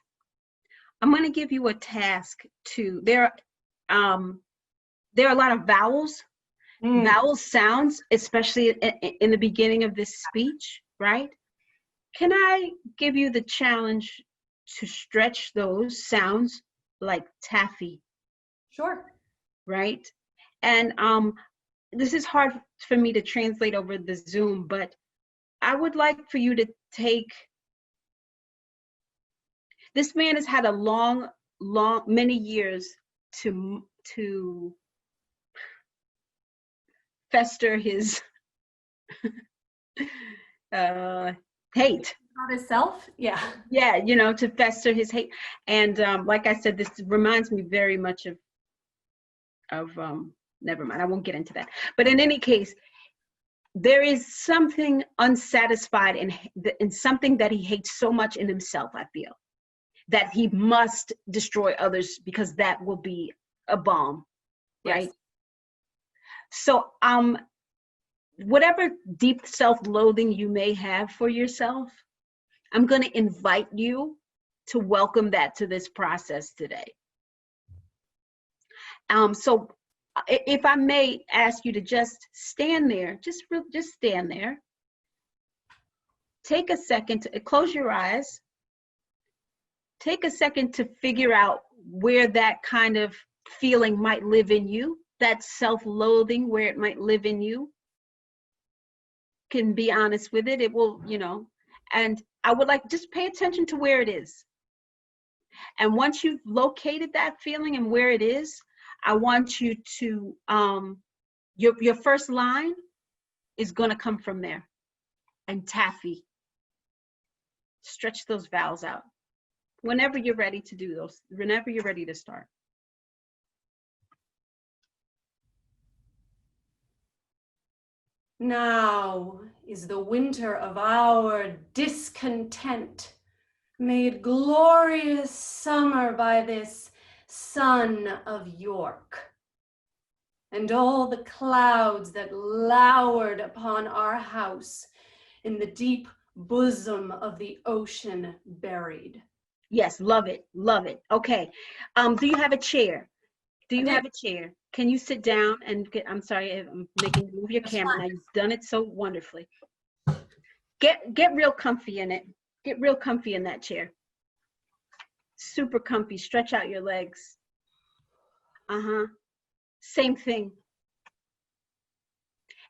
I'm going to give you a task to, there are a lot of vowels, vowel sounds, especially in the beginning of this speech, right? Can I give you the challenge to stretch those sounds like taffy? Sure. Right? And this is hard for me to translate over the Zoom, but I would like for you to take, this man has had a many years to fester his hate. About himself? Yeah. Yeah, you know, to fester his hate. And like I said, this reminds me very much of never mind, I won't get into that. But in any case, there is something unsatisfied in something that he hates so much in himself, I feel, that he must destroy others because that will be a bomb, right? Yes. So whatever deep self-loathing you may have for yourself, I'm going to invite you to welcome that to this process today. So if I may ask you to just stand there, just stand there. Take a second to close your eyes. Take a second to figure out where that kind of feeling might live in you, that self-loathing, where it might live in you. Can be honest with it. It will, you know, and I would like just pay attention to where it is. And once you've located that feeling and where it is, I want you to, your first line is going to come from there. And taffy. Stretch those vowels out. Whenever you're ready to do those, whenever you're ready to start. Now is the winter of our discontent made glorious summer by this son of York, and all the clouds that lowered upon our house in the deep bosom of the ocean buried. Yes, love it, love it. Okay, do you have a chair? Do you have a chair? Can you sit down and get, I'm sorry, I'm making you move your camera. Now, you've done it so wonderfully. Get real comfy in it. Get real comfy in that chair. Super comfy. Stretch out your legs. Same thing.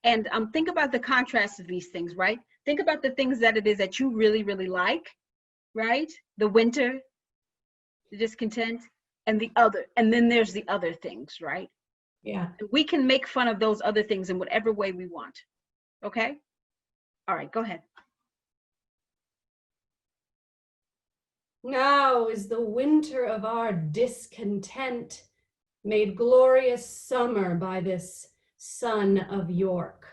And think about the contrast of these things, right? Think about the things that it is that you really, really like, right? The winter, the discontent, and the other, and then there's the other things, right? Yeah. We can make fun of those other things in whatever way we want. Okay? All right, go ahead. Now is the winter of our discontent made glorious summer by this son of York,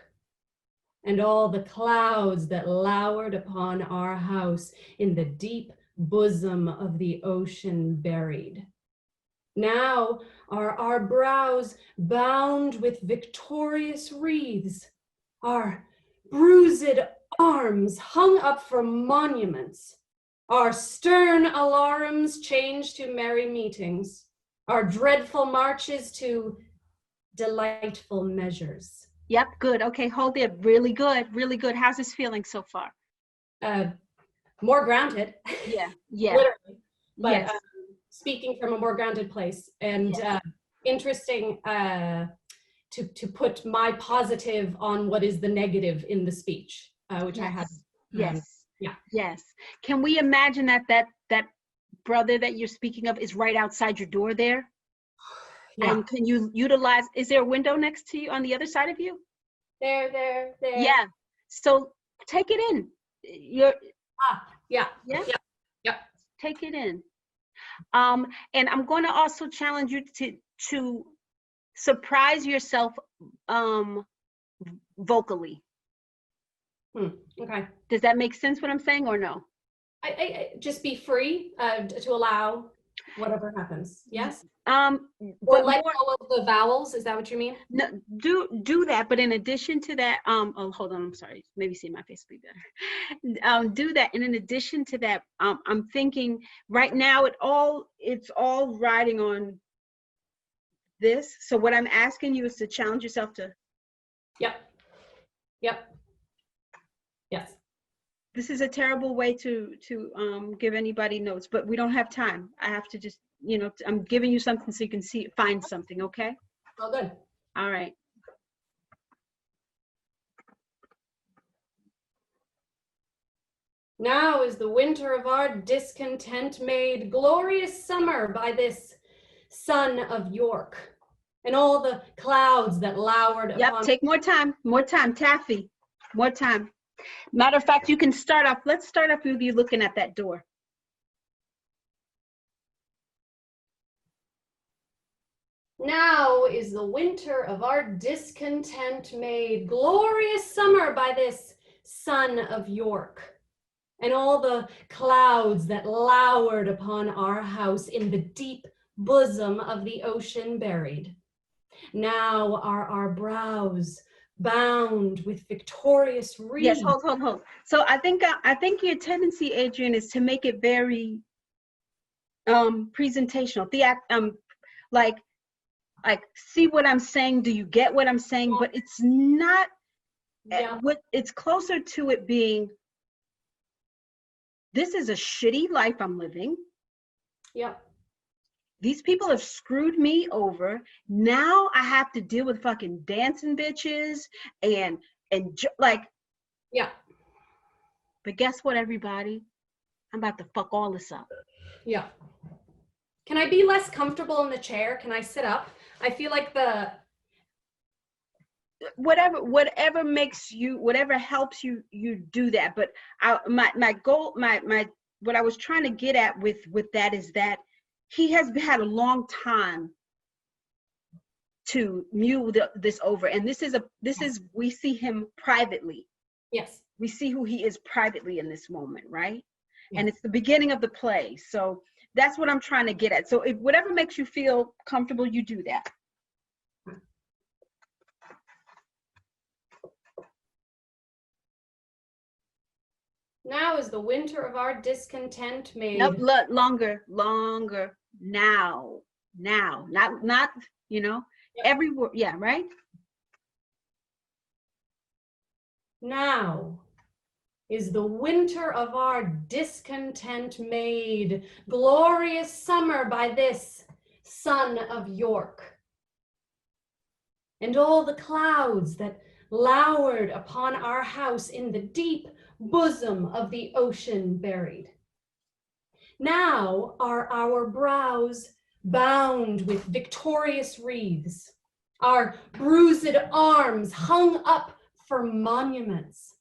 and all the clouds that lowered upon our house in the deep bosom of the ocean buried. Now are our brows bound with victorious wreaths, our bruised arms hung up for monuments, our stern alarums changed to merry meetings, our dreadful marches to delightful measures. Yep, good. Okay, hold there. Really good, really good. How's this feeling so far? More grounded. Yeah, yeah. Literally. But Yes. Speaking from a more grounded place, and Yes. interesting to put my positive on what is the negative in the speech, which Yes. I had. Yes. Yeah. Yes. Can we imagine that brother that you're speaking of is right outside your door there? Yeah. And can you utilize, is there a window next to you on the other side of you? There. Yeah. So take it in. Yeah. Yeah. Take it in. And I'm going to also challenge you to surprise yourself vocally. Okay. Does that make sense what I'm saying or no? I just be free to allow whatever happens. Yes. Or let go of the vowels. Is that what you mean? No, do that. But in addition to that, oh, hold on. I'm sorry. Maybe see my face will be better. Do that. And in addition to that, I'm thinking right now it's all riding on this. So what I'm asking you is to challenge yourself to. Yep. Yes. This is a terrible way to give anybody notes, but we don't have time. I have to just, I'm giving you something so you can find something, okay? All good. All right. Now is the winter of our discontent made glorious summer by this son of York, and all the clouds that lowered Yep, upon. take more time, Taffy, more time. Matter of fact, you can start off, let's start off with you looking at that door. Now is the winter of our discontent made glorious summer by this son of York, and all the clouds that lowered upon our house in the deep bosom of the ocean buried. Now are our brows bound with victorious wreaths. Yes, hold. So I think your tendency, Adrienne, is to make it very presentational. Like see what I'm saying, do you get what I'm saying? But it's not it's closer to it being, this is a shitty life I'm living. Yep. These people have screwed me over. Now I have to deal with fucking dancing bitches and like. Yeah. But guess what, everybody? I'm about to fuck all this up. Yeah. Can I be less comfortable in the chair? Can I sit up? I feel like whatever makes you, whatever helps you, you do that. But my goal, what I was trying to get at with that is that he has had a long time to mule this over, and this is we see him privately. Yes. We see who he is privately in this moment, right? Yes. And it's the beginning of the play. So that's what I'm trying to get at. So if whatever makes you feel comfortable, you do that. Now is the winter of our discontent made. Nope, longer. Now, not, you know, every word. Yeah, right? Now is the winter of our discontent made glorious summer by this son of York. And all the clouds that lowered upon our house in the deep bosom of the ocean buried. Now are our brows bound with victorious wreaths, our bruised arms hung up for monuments,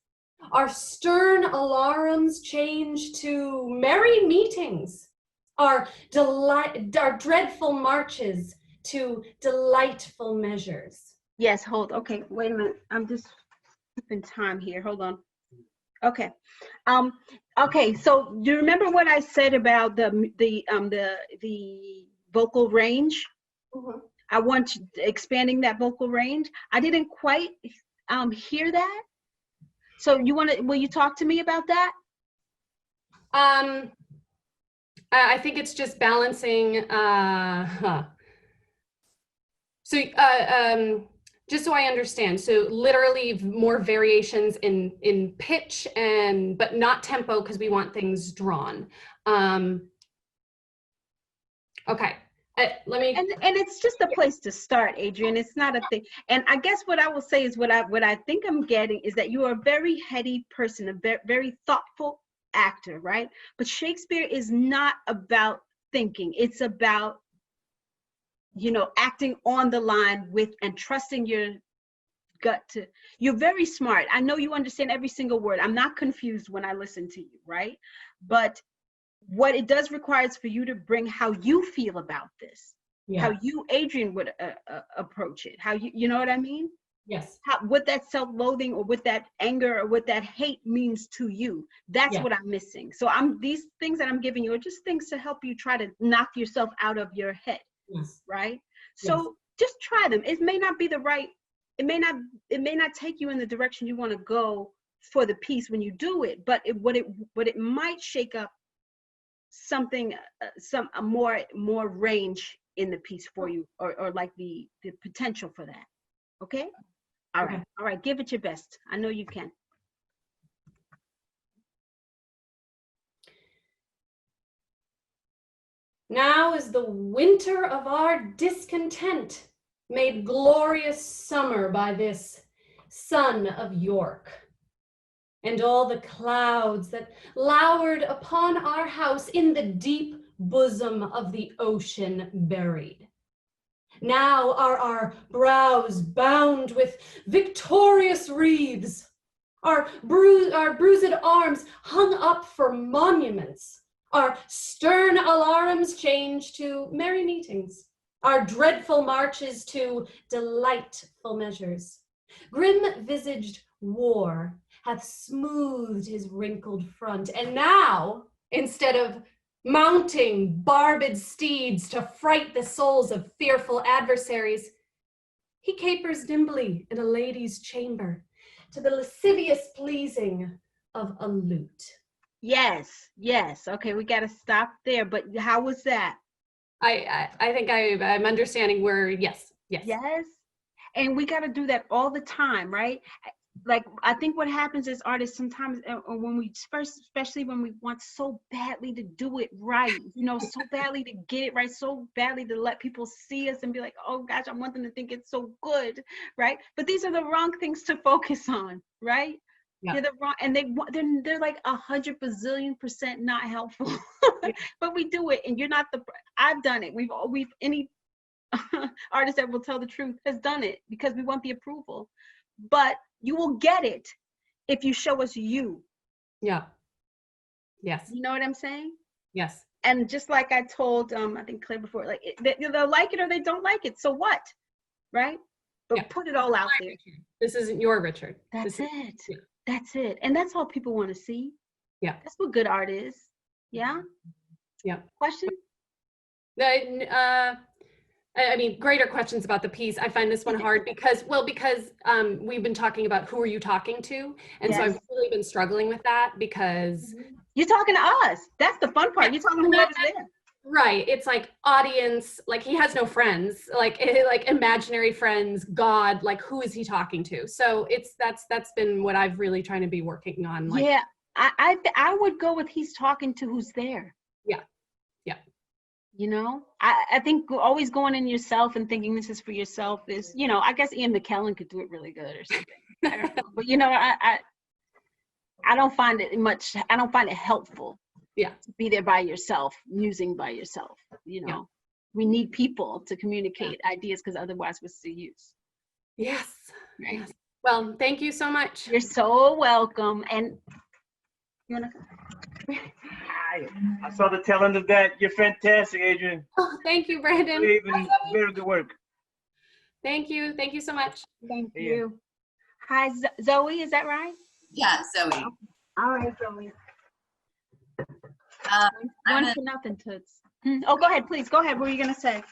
our stern alarums changed to merry meetings, our dreadful marches to delightful measures. Yes, okay, wait a minute. I'm just keeping time here. Hold on. Okay. Okay, so do you remember what I said about the vocal range? Mm-hmm. I want you expanding that vocal range. I didn't quite hear that. So will you talk to me about that? I think it's just balancing, just so I understand, so literally more variations in pitch but not tempo because we want things drawn. Okay. Let me. And it's just a place to start, Adrienne. It's not a thing. And I guess what I will say is what I think I'm getting is that you are a very heady person, a very thoughtful actor, right? But Shakespeare is not about thinking. It's about, you know, acting on the line with and trusting your gut to. You're very smart. I know you understand every single word. I'm not confused when I listen to you, right? But what it does require is for you to bring how you feel about this, how you, Adrienne, would approach it, how you know what I mean? Yes. What that self-loathing or what that anger or what that hate means to you. That's what I'm missing. So these things that I'm giving you are just things to help you try to knock yourself out of your head. Yes. Right? So just try them. It may not be it may not take you in the direction you want to go for the piece when you do it, but it might shake up something, more range in the piece for you, or like the potential for that. Okay? All right, give it your best. I know you can. Now is the winter of our discontent made glorious summer by this son of York. And all the clouds that lowered upon our house in the deep bosom of the ocean buried. Now are our brows bound with victorious wreaths, our bruised arms hung up for monuments, our stern alarums changed to merry meetings, our dreadful marches to delightful measures. Grim-visaged war hath smoothed his wrinkled front, and now, instead of mounting barbed steeds to fright the souls of fearful adversaries, he capers nimbly in a lady's chamber to the lascivious pleasing of a lute. Yes. Okay, we got to stop there. But how was that? I think I'm understanding where, yes. And we got to do that all the time, right? Like, I think what happens as artists sometimes, when we especially when we want so badly to do it right, you know, so badly to get it right, so badly to let people see us and be like, oh gosh, I want them to think it's so good, right? But these are the wrong things to focus on, right? Yeah. They're the wrong, and they're like 100% not helpful. But we do it, and you're not I've done it. We've any artist that will tell the truth has done it because we want the approval. But you will get it if you show us you. Yeah. Yes. You know what I'm saying? Yes. And just like I told, I think Claire before, like they'll like it or they don't like it. So what, right? But put it all out there. This isn't your Richard. That's it. That's it. And that's all people want to see. Yeah. That's what good art is. Yeah. Yeah. Question? I mean, greater questions about the piece. I find this one hard because we've been talking about who are you talking to? And so I've really been struggling with that because you're talking to us. That's the fun part. You're talking to whoever's there. Right. It's like audience, like he has no friends, like imaginary friends, God, like who is he talking to? So that's been what I've really trying to be working on. Like, yeah. I would go with he's talking to who's there. Yeah. Yeah. You know, I think always going in yourself and thinking this is for yourself is, you know, I guess Ian McKellen could do it really good or something. I don't know. But, you know, I don't find it helpful. Yeah. To be there by yourself, musing by yourself. You know, we need people to communicate ideas because otherwise we're still used. Yes. Right. Yes. Well, thank you so much. You're so welcome. And you wanna I saw the tail end of that. You're fantastic, Adrienne. Oh, thank you, Brandon. Very good work. Thank you. Thank you so much. Thank you. Hi, Zoe, is that right? Yeah, Zoe. All right, Zoe. I'm 1-0, Toots. Oh, go ahead, please. Go ahead. What were you gonna say?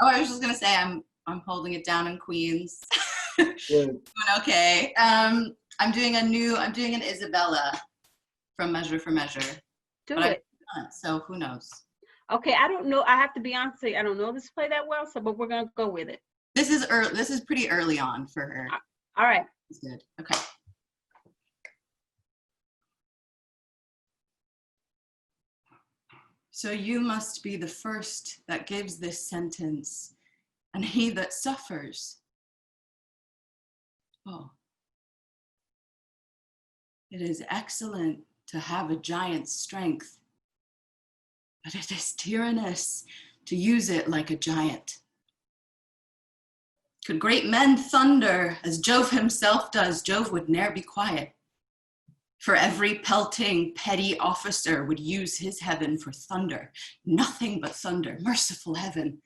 Oh, I was just gonna say I'm holding it down in Queens. Good. Doing okay. I'm doing an Isabella from Measure for Measure. Do but it. So who knows? Okay, I don't know. I have to be honest with you. I don't know this play that well, but we're gonna go with it. This is pretty early on for her. All right. It's good. Okay. So you must be the first that gives this sentence, and he that suffers. Oh. It is excellent to have a giant's strength, but it is tyrannous to use it like a giant. Could great men thunder as Jove himself does, Jove would ne'er be quiet. For every pelting petty officer would use his heaven for thunder, nothing but thunder, merciful heaven.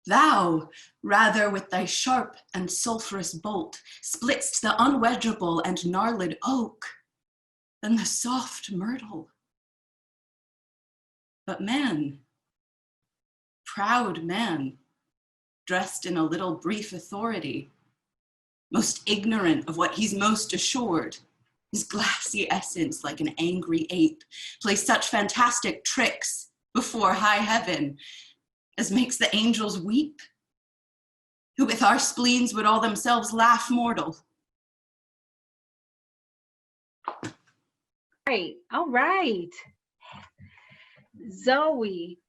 Thou, rather with thy sharp and sulphurous bolt, splitst the unwedgeable and gnarled oak than the soft myrtle. But man, proud man, dressed in a little brief authority, most ignorant of what he's most assured, his glassy essence like an angry ape, plays such fantastic tricks before high heaven as makes the angels weep, who with our spleens would all themselves laugh mortal. Right. All right. Zoe,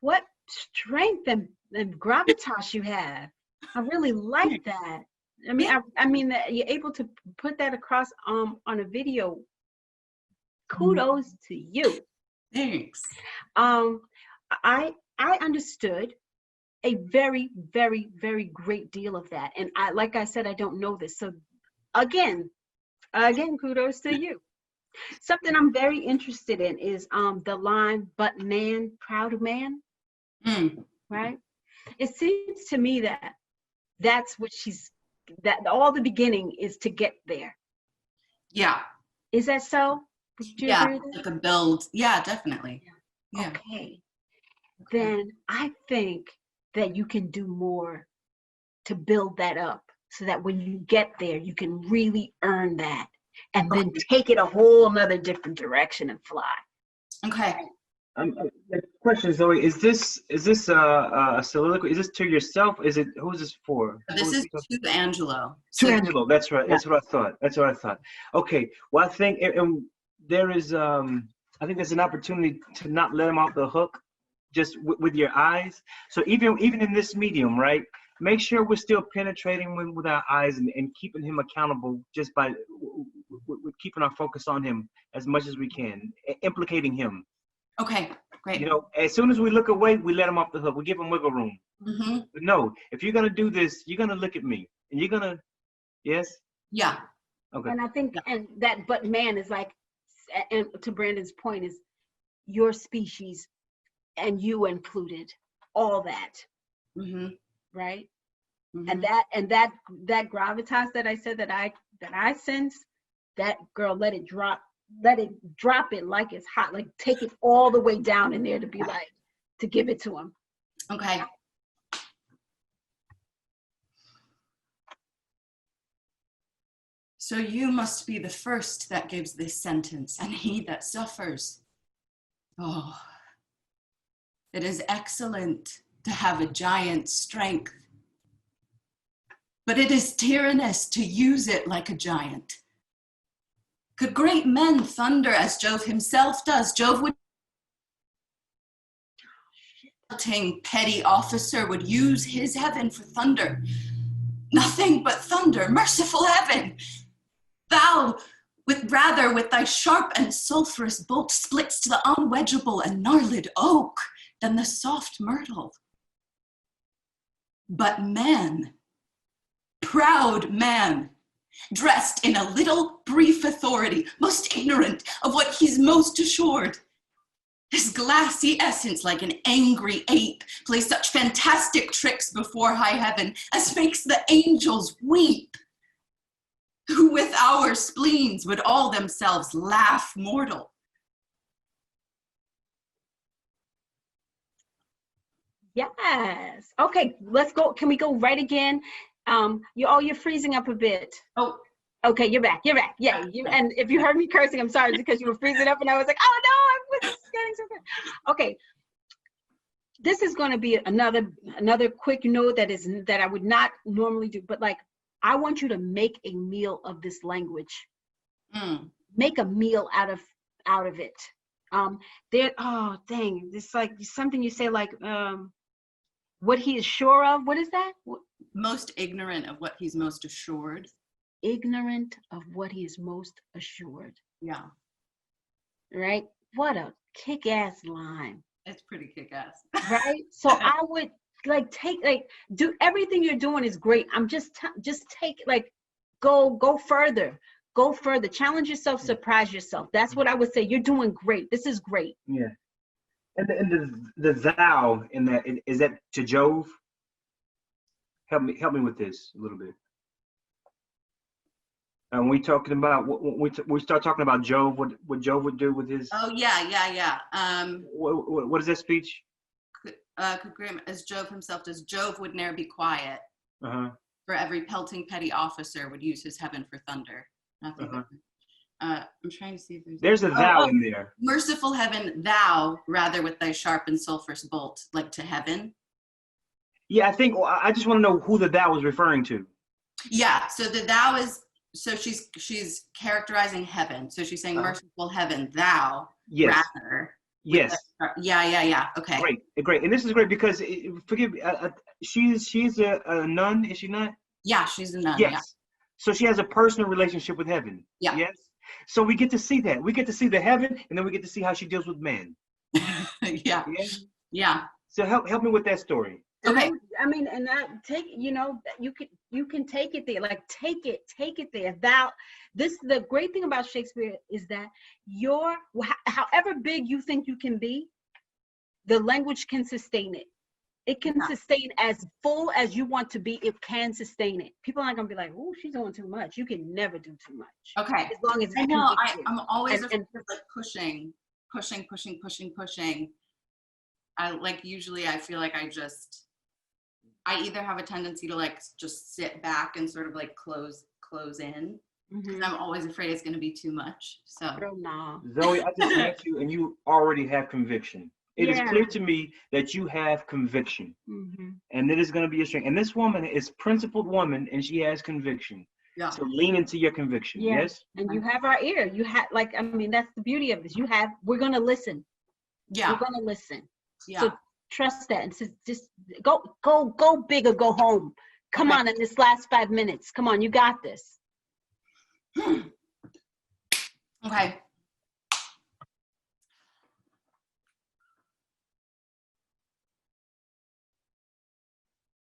what strength and gravitas you have. I really like that. I mean that you're able to put that across on a video. Kudos to you. Thanks. I understood a very, very, very great deal of that. And like I said, I don't know this. So again, kudos to you. Something I'm very interested in is the line, but man, proud man, right? It seems to me that that's what that all the beginning is to get there. Yeah. Is that so? Yeah, like a build. Yeah, definitely. Yeah. Okay. Then I think that you can do more to build that up so that when you get there, you can really earn that and then take it a whole nother different direction and fly. Okay. The question, Zoe, is this a soliloquy? Is this to yourself? Who's this for? This is to Angelo. To Angelo. That's right. That's what I thought. Okay. Well, I think and there is I think there's an opportunity to not let him off the hook, just with your eyes. So even in this medium, right? Make sure we're still penetrating with our eyes and keeping him accountable just by with keeping our focus on him as much as we can, implicating him. Okay, great. You know, as soon as we look away, we let him off the hook. We give him wiggle room. Mm-hmm. But no, if you're gonna do this, you're gonna look at me, and you're gonna, yes. Yeah. Okay. And I think, and that, but man is like, and to Brandon's point, is your species and you included, all that, Mm-hmm. right? Mm-hmm. And that gravitas that I said that I sense, that girl, let it drop it like it's hot, like take it all the way down in there to be like, to give it to him. Okay. So you must be the first that gives this sentence, and he that suffers. Oh, it is excellent to have a giant's strength, but it is tyrannous to use it like a giant. Could great men thunder as Jove himself does? Jove would, petty officer would use his heaven for thunder. Nothing but thunder, merciful heaven. Thou, with thy sharp and sulphurous bolt, splits to the unwedgeable and gnarled oak than the soft myrtle. But man, proud man, dressed in a little brief authority, most ignorant of what he's most assured, his glassy essence, like an angry ape, plays such fantastic tricks before high heaven as makes the angels weep, who with our spleens would all themselves laugh mortal. Yes. Okay, let's go. Can we go right again? You're freezing up a bit. Oh. Okay, you're back. Yeah. And if you heard me cursing, I'm sorry, because you were freezing up and I was like, oh no, I was getting so good. Okay. This is going to be another quick note that I would not normally do, but like, I want you to make a meal of this language. Make a meal out of it. It's like something you say like, what he is sure of. What is that? Most ignorant of what he's most assured. Ignorant of what he is most assured. Yeah. Right? What a kick-ass line. It's pretty kick-ass. Right? So I would do everything you're doing is great. I'm just take, like, go further. Go further. Challenge yourself, surprise yourself. That's what I would say. You're doing great. This is great. Yeah. And the thou in that, is that to Jove? Help me with this a little bit. And we talking about we start talking about Jove, what Jove would do with his. Oh yeah. What is that speech? Could Graham, as Jove himself does, Jove would ne'er be quiet. For every pelting petty officer would use his heaven for thunder. Nothing. I'm trying to see if there's a thou in there. Merciful heaven, thou, rather with thy sharp and sulphurous bolt, like to heaven. Yeah, I just want to know who the thou is referring to. Yeah, so the thou is, so she's characterizing heaven. So she's saying merciful heaven, thou, rather. Yes. Yeah. Okay. Great. And this is great because, forgive me, she's a nun, is she not? Yeah, she's a nun. Yes. Yeah. So she has a personal relationship with heaven. Yeah. Yes. So we get to see that. We get to see the heaven, and then we get to see how she deals with man. Yeah. So help me with that story. Okay. I mean, and that you can take it there. Like take it there. The great thing about Shakespeare is that however big you think you can be, the language can sustain it. It can sustain as full as you want to be. It can sustain it. People aren't gonna be like, "Oh, she's doing too much." You can never do too much. Okay. As long as I know. I'm always and like pushing. Usually I feel like I either have a tendency to like just sit back and sort of like close in. Because I'm always afraid it's going to be too much. So, Zoe, I just met you and you already have conviction. It is clear to me that you have conviction, and it is going to be a strength. And this woman is principled woman, and she has conviction. Yeah. So lean into your conviction. Yeah. Yes. And you have our ear. You have that's the beauty of this. We're going to listen. Yeah. We're going to listen. Yeah. So trust that, and just go big or go home. Come on, in this last 5 minutes. Come on, you got this. Okay.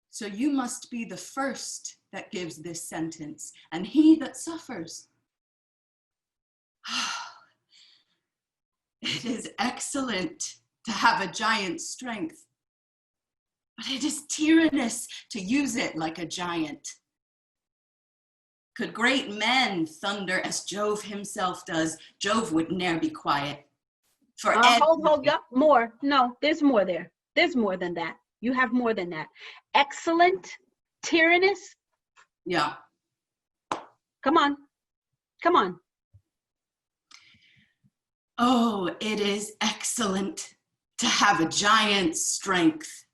So you must be the first that gives this sentence, and he that suffers. It is excellent to have a giant's strength, but it is tyrannous to use it like a giant. Could great men thunder as Jove himself does, Jove would ne'er be quiet. For Hold up, more. No, there's more there. There's more than that. You have more than that. Excellent, tyrannous. Yeah. Come on. Come on. Oh, it is excellent to have a giant's strength,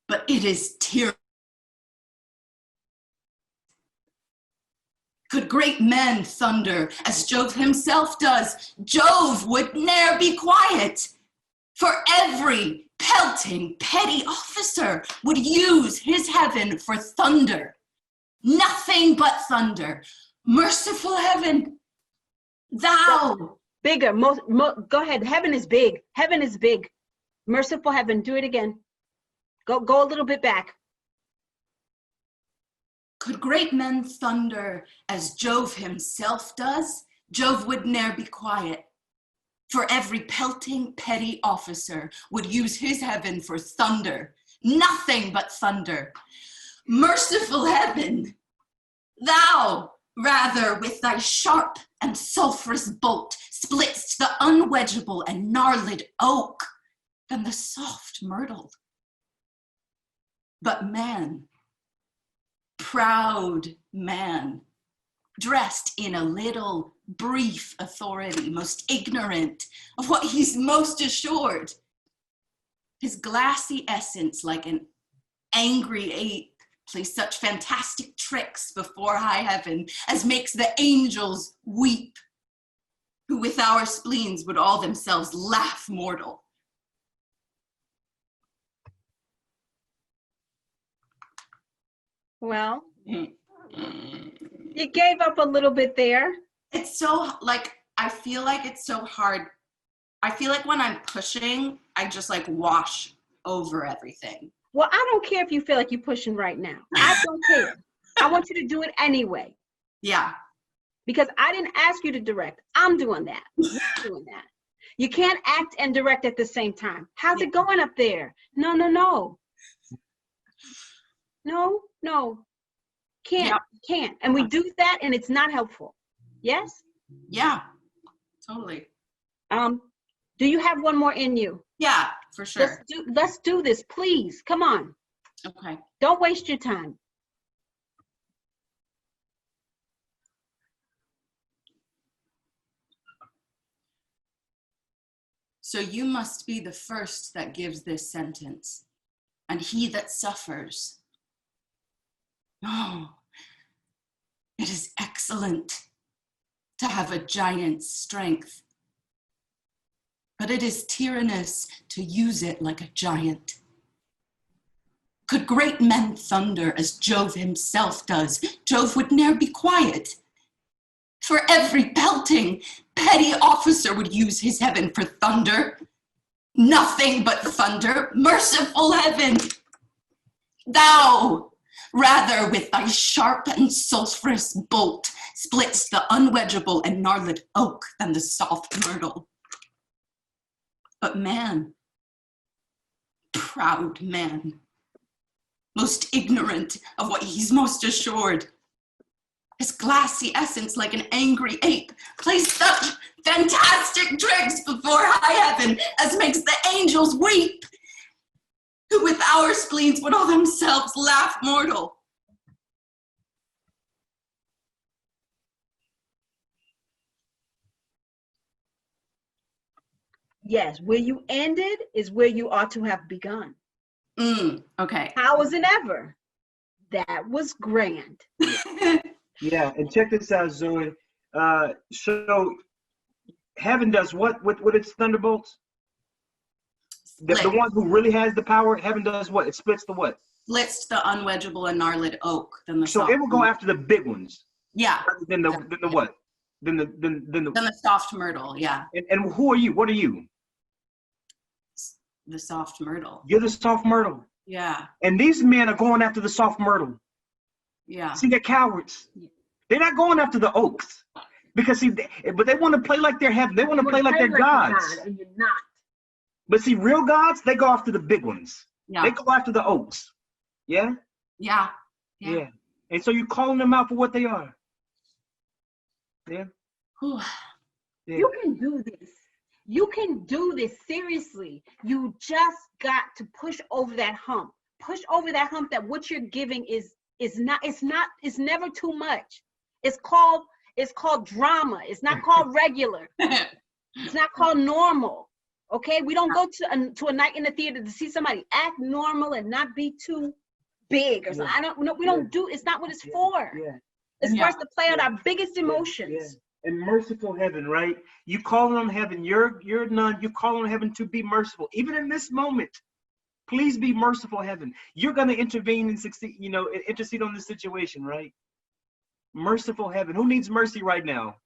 but it is tyrannous. Could great men thunder as Jove himself does, Jove would ne'er be quiet. For every pelting petty officer would use his heaven for thunder. Nothing but thunder. Merciful heaven, thou. Bigger. Go ahead. Heaven is big. Heaven is big. Merciful heaven. Do it again. Go a little bit back. Could great men thunder as Jove himself does, Jove would ne'er be quiet. For every pelting petty officer would use his heaven for thunder, nothing but thunder. Merciful heaven, thou rather with thy sharp and sulphurous bolt splitst the unwedgeable and gnarled oak than the soft myrtle. But man, proud man, dressed in a little brief authority, most ignorant of what he's most assured. His glassy essence, like an angry ape, plays such fantastic tricks before high heaven as makes the angels weep, who with our spleens would all themselves laugh mortal. Well, you gave up a little bit there. It's so, like, I feel like it's so hard. I feel like when I'm pushing, I just like wash over everything. Well, I don't care if you feel like you're pushing right now. I don't care. I want you to do it anyway. Yeah. Because I didn't ask you to direct. I'm doing that. You're doing that. You can't act and direct at the same time. How's it going up there? No. No. Can't. And we do that and it's not helpful. Yes? Yeah, totally. Do you have one more in you? Yeah, for sure. Let's do this, please. Come on. Okay. Don't waste your time. So you must be the first that gives this sentence, and he that suffers. Oh, it is excellent to have a giant's strength, but it is tyrannous to use it like a giant. Could great men thunder as Jove himself does, Jove would ne'er be quiet. For every pelting petty officer would use his heaven for thunder. Nothing but thunder, merciful heaven. Thou, rather with thy sharp and sulphurous bolt, splits the unwedgeable and gnarled oak than the soft myrtle. But man, proud man, most ignorant of what he's most assured, his glassy essence like an angry ape plays such fantastic tricks before high heaven as makes the angels weep, who with our spleens would all themselves laugh mortal. Yes, where you ended is where you ought to have begun. Okay. How was it ever? That was grand. Yeah, and check this out, Zoe. So heaven does what with its thunderbolts? The one who really has the power, heaven does what? It splits the what? Splits the unwedgeable and gnarled oak. Than the so it will go after the big ones. Yeah. Than the what? than the soft myrtle. Yeah. And who are you? What are you? The soft myrtle. You're the soft myrtle. Yeah. And these men are going after the soft myrtle. Yeah. See, they're cowards. They're not going after the oaks. Because but they want to play like they're heaven. They want to play like they're gods. And you're not. But see, real gods, they go after the big ones. Yeah. They go after the oaks. Yeah? Yeah. Yeah. And so you're calling them out for what they are. Yeah. Whew. Yeah. You can do this. You can do this, seriously. You just got to push over that hump. Push over that hump that what you're giving is never too much. It's called drama. It's not called regular. It's not called normal. Okay? We don't go to a night in the theater to see somebody act normal and not be too big or something. We don't do, it's not what it's for. Yeah. It's for us to play out our biggest emotions. Yeah. And merciful heaven, right? You calling on heaven, you're none. You call on heaven to be merciful. Even in this moment, please be merciful, heaven. You're going to intervene and succeed, intercede on this situation, right? Merciful heaven. Who needs mercy right now?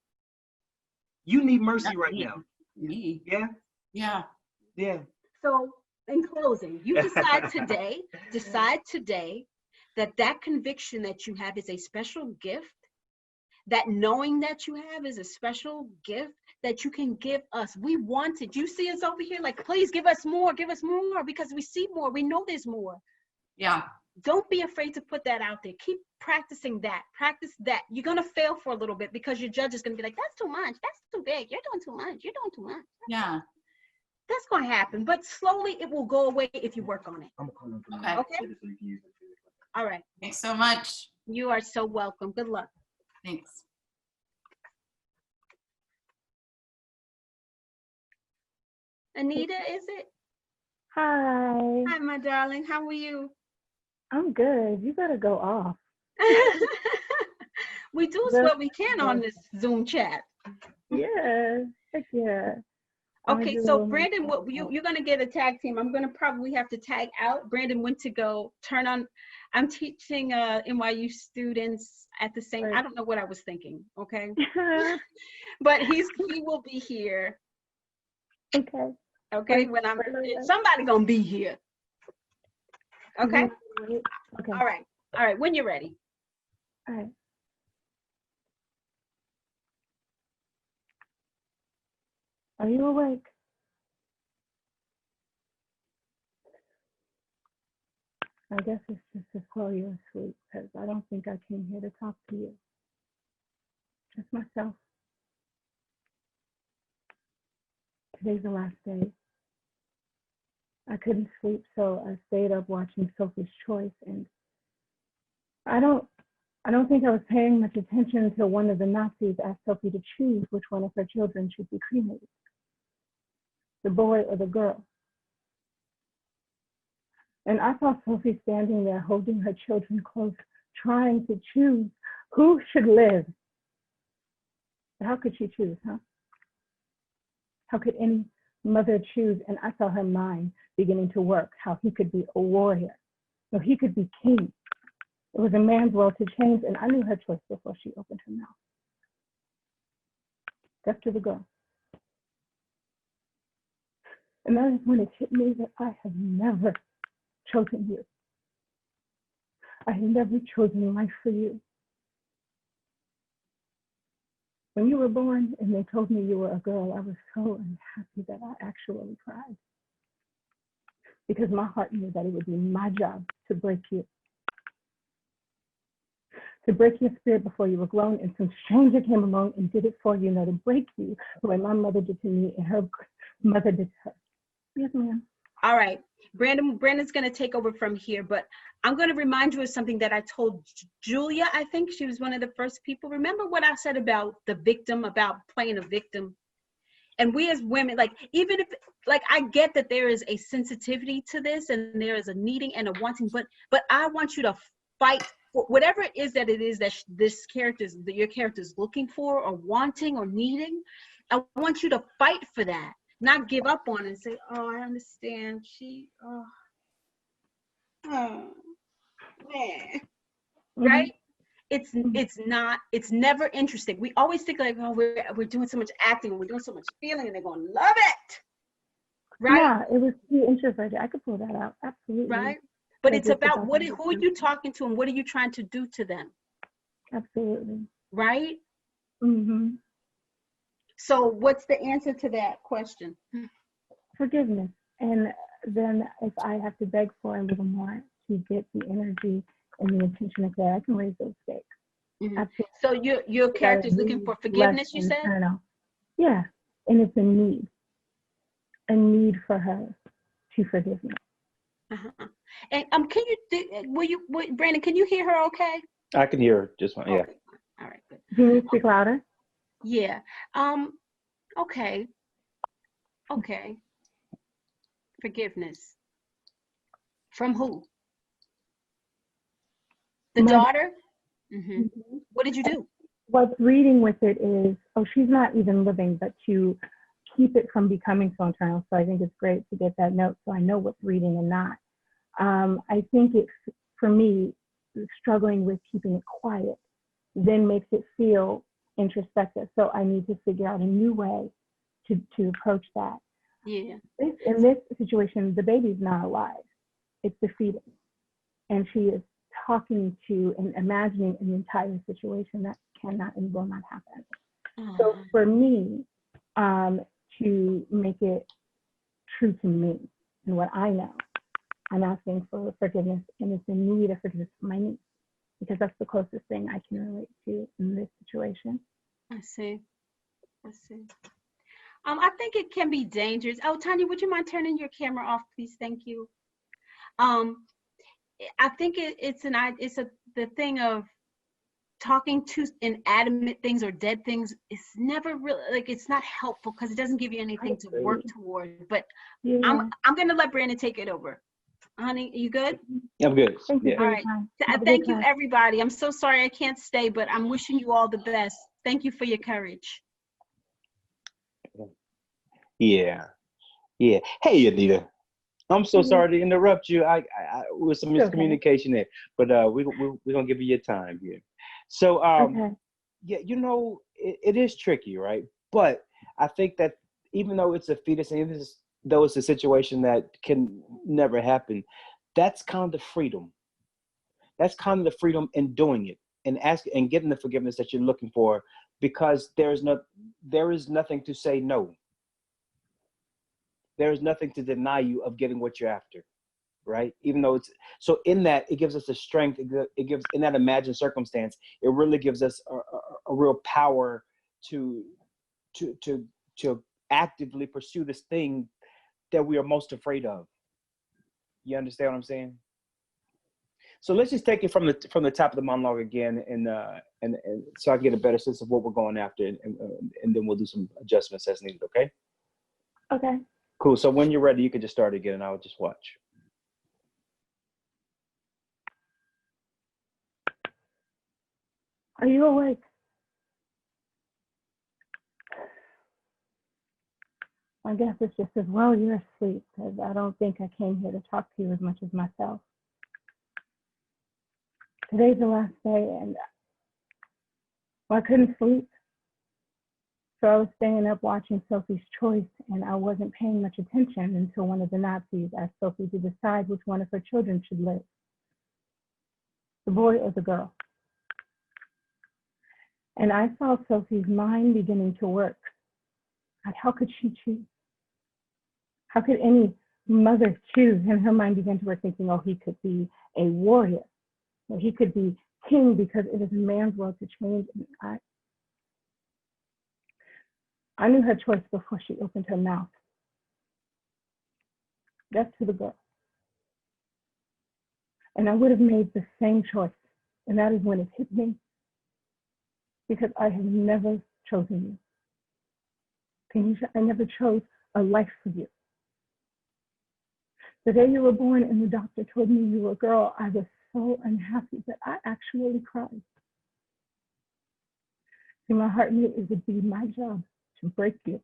You need mercy right now. Me. Yeah? Yeah. Yeah. So in closing, you decide today that conviction that you have is a special gift. That knowing that you have is a special gift that you can give us. We want it. You see us over here like, please give us more, because we see more. We know there's more. Yeah. Don't be afraid to put that out there. Keep practicing that. Practice that. You're going to fail for a little bit because your judge is going to be like, that's too much. That's too big. You're doing too much. You're doing too much. Yeah. That's going to happen. But slowly it will go away if you work on it. Okay. Okay? All right. Thanks so much. You are so welcome. Good luck. Thanks. Anita, is it? Hi. Hi, my darling. How are you? I'm good. You gotta go off. We do what we can on this Zoom chat. Yeah. Heck yeah. Okay, so Brandon, you're gonna get a tag team. I'm gonna probably have to tag out. Brandon went to go turn on. I'm teaching NYU students at the same. I don't know what I was thinking. Okay, but he will be here. Okay. Okay, when somebody gonna be here. Okay. Okay. All right. When you're ready. All right. Are you awake? I guess it's just as well you're asleep, because I don't think I came here to talk to you. Just myself. Today's the last day. I couldn't sleep, so I stayed up watching Sophie's Choice, and I don't think I was paying much attention until one of the Nazis asked Sophie to choose which one of her children should be cremated, the boy or the girl. And I saw Sophie standing there holding her children close, trying to choose who should live. How could she choose, huh? How could any mother choose? And I saw her mind beginning to work, how he could be a warrior, or he could be king. It was a man's world to change, and I knew her choice before she opened her mouth. Death to the girl. And that is when it hit me that I have never chosen you. I have never chosen life for you. When you were born and they told me you were a girl, I was so unhappy that I actually cried. Because my heart knew that it would be my job to break you. To break your spirit before you were grown, and some stranger came along and did it for you, to break you the way my mother did to me and her mother did to her. Yes, ma'am. All right. Brandon's going to take over from here, but I'm going to remind you of something that I told Julia. I think she was one of the first people. Remember what I said about the victim, about playing a victim? And we as women, even if, I get that there is a sensitivity to this and there is a needing and a wanting, but I want you to fight for whatever it is that your character is looking for or wanting or needing. I want you to fight for that. Not give up on it and say, oh, I understand. Man. Mm-hmm. Right? it's never interesting. We always think like, oh, we're doing so much acting, we're doing so much feeling, and they're going to love it. Right? Yeah, it was the interest right there. I could pull that out. Absolutely. Right? But it's about who are you you talking to and what are you trying to do to them? Absolutely. Right? Mm-hmm. So what's the answer to that question? Forgiveness. And then if I have to beg for a little more to get the energy and the intention of that, I can raise those stakes. Mm-hmm. Absolutely. So your character's looking for forgiveness, you said? Internal. Yeah. And it's a need for her to forgive me. Uh-huh. And can Brandon, can you hear her okay? I can hear her just fine. Yeah. Okay. All right, good. Can you speak louder? Yeah. Okay. Okay. Forgiveness. From who? The daughter? Mm-hmm. Mm-hmm. What did you do? What's reading with it is, she's not even living, but to keep it from becoming so internal. So I think it's great to get that note so I know what's reading and not. I think it's, for me, struggling with keeping it quiet then makes it feel introspective. So I need to figure out a new way to approach that. Yeah. In this situation, the baby's not alive. It's the fetus. And she is talking to and imagining an entire situation that cannot and will not happen. So for me, to make it true to me and what I know, I'm asking for forgiveness, and it's a need of forgiveness for my niece, because that's the closest thing I can relate to in this situation. I see. I think it can be dangerous. Oh, Tanya, would you mind turning your camera off, please? Thank you. I think it's the thing of talking to inanimate things or dead things is never really, like, it's not helpful because it doesn't give you anything to work toward. But yeah. I'm gonna let Brandon take it over. Honey, you good? I'm good. Yeah. All right. Thank you, everybody. I'm so sorry I can't stay, but I'm wishing you all the best. Thank you for your courage. Yeah. Hey, Anita. I'm so sorry to interrupt you. I with some miscommunication there, but we're gonna give you your time here. So yeah, it is tricky, right? But I think that even though it's a fetus, and even though it's a situation that can never happen, that's kind of the freedom. That's kind of the freedom in doing it and getting the forgiveness that you're looking for, because there is nothing to say no. There is nothing to deny you of getting what you're after, right? Even though so in that, it gives us a strength. It gives, in that imagined circumstance, it really gives us a real power to actively pursue this thing that we are most afraid of. You understand what I'm saying? So let's just take it from the top of the monologue again, and so I get a better sense of what we're going after, and then we'll do some adjustments as needed. Okay. Okay. Cool. So when you're ready, you can just start again, and I'll just watch. Are you awake? I guess it's just as well you're asleep, because I don't think I came here to talk to you as much as myself. Today's the last day, and I couldn't sleep. So I was staying up watching Sophie's Choice, and I wasn't paying much attention until one of the Nazis asked Sophie to decide which one of her children should live, the boy or the girl. And I saw Sophie's mind beginning to work. God, how could she choose? How could any mother choose? And her mind began to work, thinking, oh, he could be a warrior, or he could be king, because it is a man's world to change. And I knew her choice before she opened her mouth. That's to the girl. And I would have made the same choice. And that is when it hit me. Because I have never chosen you. I never chose a life for you. The day you were born and the doctor told me you were a girl, I was so unhappy that I actually cried. In my heart knew it would be my job to break you,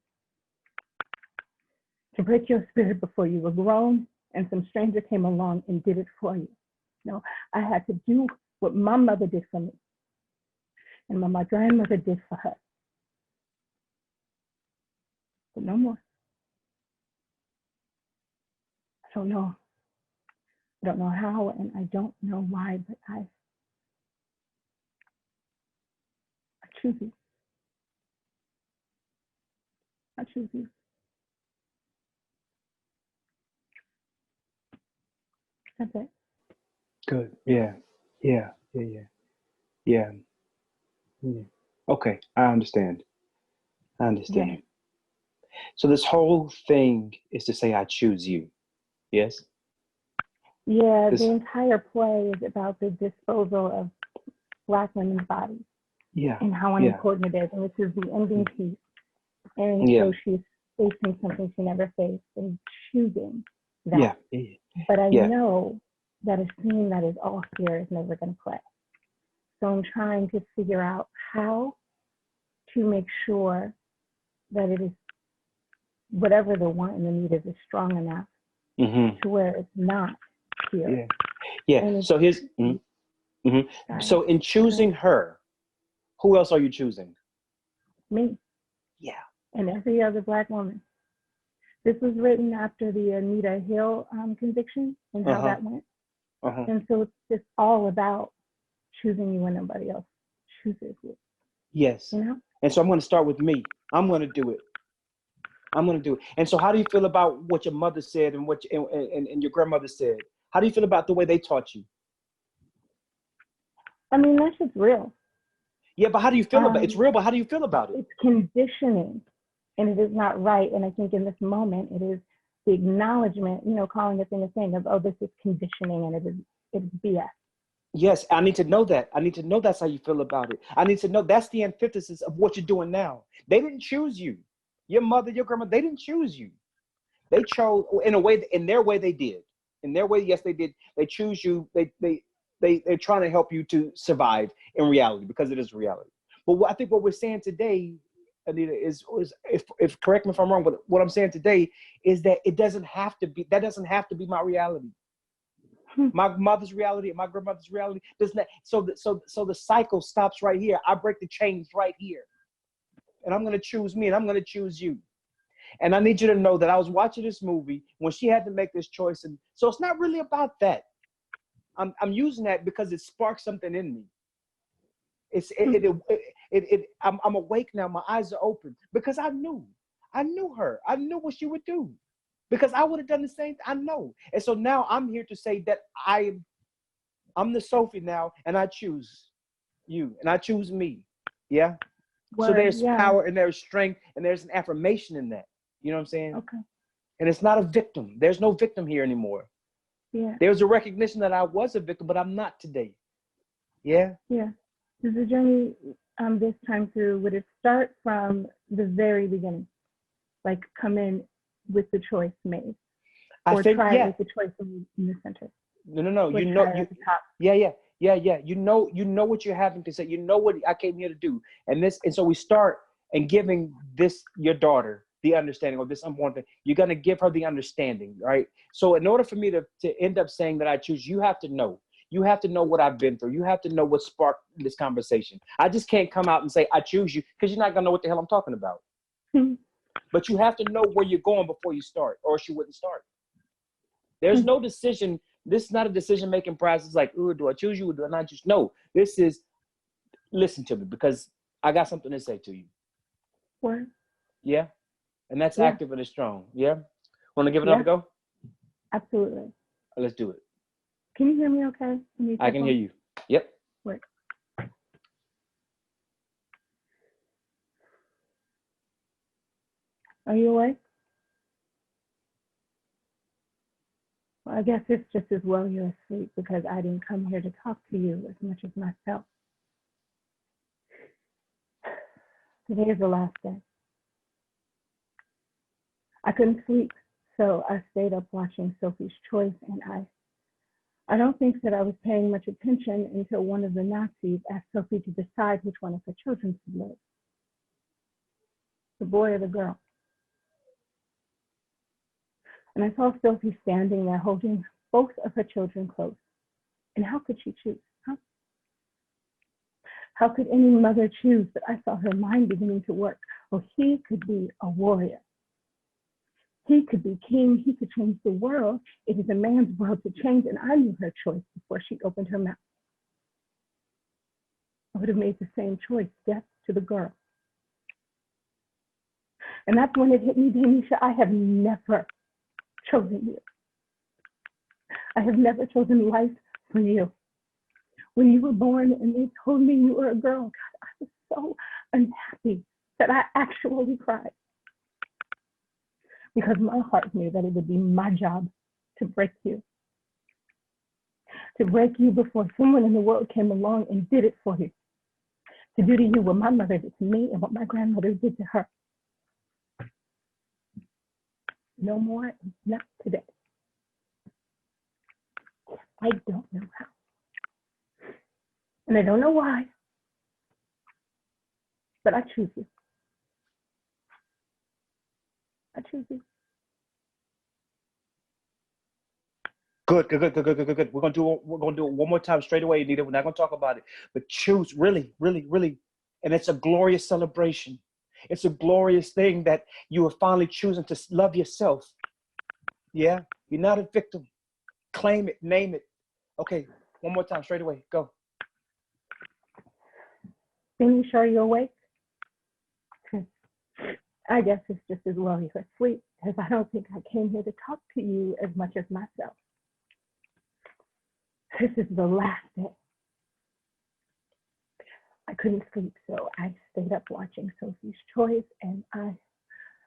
to break your spirit before you were grown and some stranger came along and did it for you. No, I had to do what my mother did for me. and what my grandmother did for her. But no more. I don't know. I don't know how, and I don't know why, but I choose you. I choose you. That's it. Good. Yeah. Yeah. Yeah. Yeah. Yeah. Yeah. Okay. I understand. I understand. Yeah. So this whole thing is to say, I choose you. Yes? Yeah, This, the entire play is about the disposal of Black women's bodies yeah. and how Yeah. unimportant it is. And this is the ending piece. And Yeah. so she's facing something she never faced and choosing that. Yeah. Yeah. But I Yeah. know that a scene that is all here is never going to play. So I'm trying to figure out how to make sure that it is, whatever the want and the need is strong enough to where it's not here. Yeah. Yeah. And So here's, so in choosing her, who else are you choosing? Me. Yeah. And every other Black woman. This was written after the Anita Hill conviction and how that went. And so it's just all about choosing you when nobody else chooses you. Yes. You know? And so I'm going to start with me. I'm going to do it. I'm going to do it. And so how do you feel about what your mother said and what and your grandmother said? How do you feel about the way they taught you? I mean, that shit's real. Yeah, but how do you feel about it? It's real, but how do you feel about it? It's conditioning, and it is not right. And I think in this moment, it is the acknowledgement, you know, calling a thing a thing of, oh, this is conditioning, and it's BS. Yes, I need to know that. I need to know that's how you feel about it. I need to know that's the antithesis of what you're doing now. They didn't choose you. Your mother, your grandma, they didn't choose you. They chose in a way, in their way they did. In their way, yes, they did. They choose you. They're trying to help you to survive in reality because it is reality. But I think what we're saying today, Anita, is if correct me if I'm wrong, but what I'm saying today is that it doesn't have to be, that doesn't have to be my reality. My mother's reality and my grandmother's reality does not. So the cycle stops right here. I break the chains right here, and I'm going to choose me, and I'm going to choose you. And I need you to know that I was watching this movie when she had to make this choice, and so it's not really about that. I'm using that because it sparked something in me. I'm awake now. My eyes are open because I knew her. I knew what she would do. Because I would have done the same. I know. And so now I'm here to say that I'm the Sophie now, and I choose you, and I choose me. Yeah? So there's power, and there's strength, and there's an affirmation in that. You know what I'm saying? Okay. And it's not a victim. There's no victim here anymore. Yeah. There's a recognition that I was a victim, but I'm not today. Yeah? Yeah. Does the journey this time through, would it start from the very beginning? Like come in with the choice made, or try it with the choice in the center? No. You know, yeah. You know what you're having to say. You know what I came here to do, and so we start and giving this your daughter the understanding, or this unborn thing. You're gonna give her the understanding, right? So in order for me to end up saying that I choose, you have to know. You have to know what I've been through. You have to know what sparked this conversation. I just can't come out and say I choose you because you're not gonna know what the hell I'm talking about. But you have to know where you're going before you start, or she wouldn't start. There's no decision. This is not a decision-making process like, ooh, do I choose you or do I not choose? No, this is, listen to me because I got something to say to you. What? Yeah? And that's active and it's strong. Yeah? Want to give it another go? Absolutely. Let's do it. Can you hear me okay? I can hear you. Yep. Wait. Are you awake? Well, I guess it's just as well you're asleep because I didn't come here to talk to you as much as myself. Today is the last day. I couldn't sleep, so I stayed up watching Sophie's Choice, and I don't think that I was paying much attention until one of the Nazis asked Sophie to decide which one of her children should live, the boy or the girl. And I saw Sophie standing there holding both of her children close. And how could she choose? How could any mother choose? But I saw her mind beginning to work. Oh, he could be a warrior. He could be king. He could change the world. It is a man's world to change, and I knew her choice before she opened her mouth. I would have made the same choice, death to the girl. And that's when it hit me, Denisha, I have never chosen you. I have never chosen life for you. When you were born and they told me you were a girl, God, I was so unhappy that I actually cried. Because my heart knew that it would be my job to break you. To break you before someone in the world came along and did it for you. To do to you what my mother did to me and what my grandmother did to her. No more, not today. I don't know how. And I don't know why. But I choose you. I choose you. Good. We're gonna do it one more time straight away, Anita. We're not gonna talk about it, but choose really, and it's a glorious celebration. It's a glorious thing that you are finally choosing to love yourself. Yeah, you're not a victim. Claim it, name it. Okay, one more time straight away. Go. Are you sure you're awake? I guess it's just as well you're asleep, because I don't think I came here to talk to you as much as myself. This is the last day. I couldn't sleep, so I stayed up watching Sophie's Choice, and I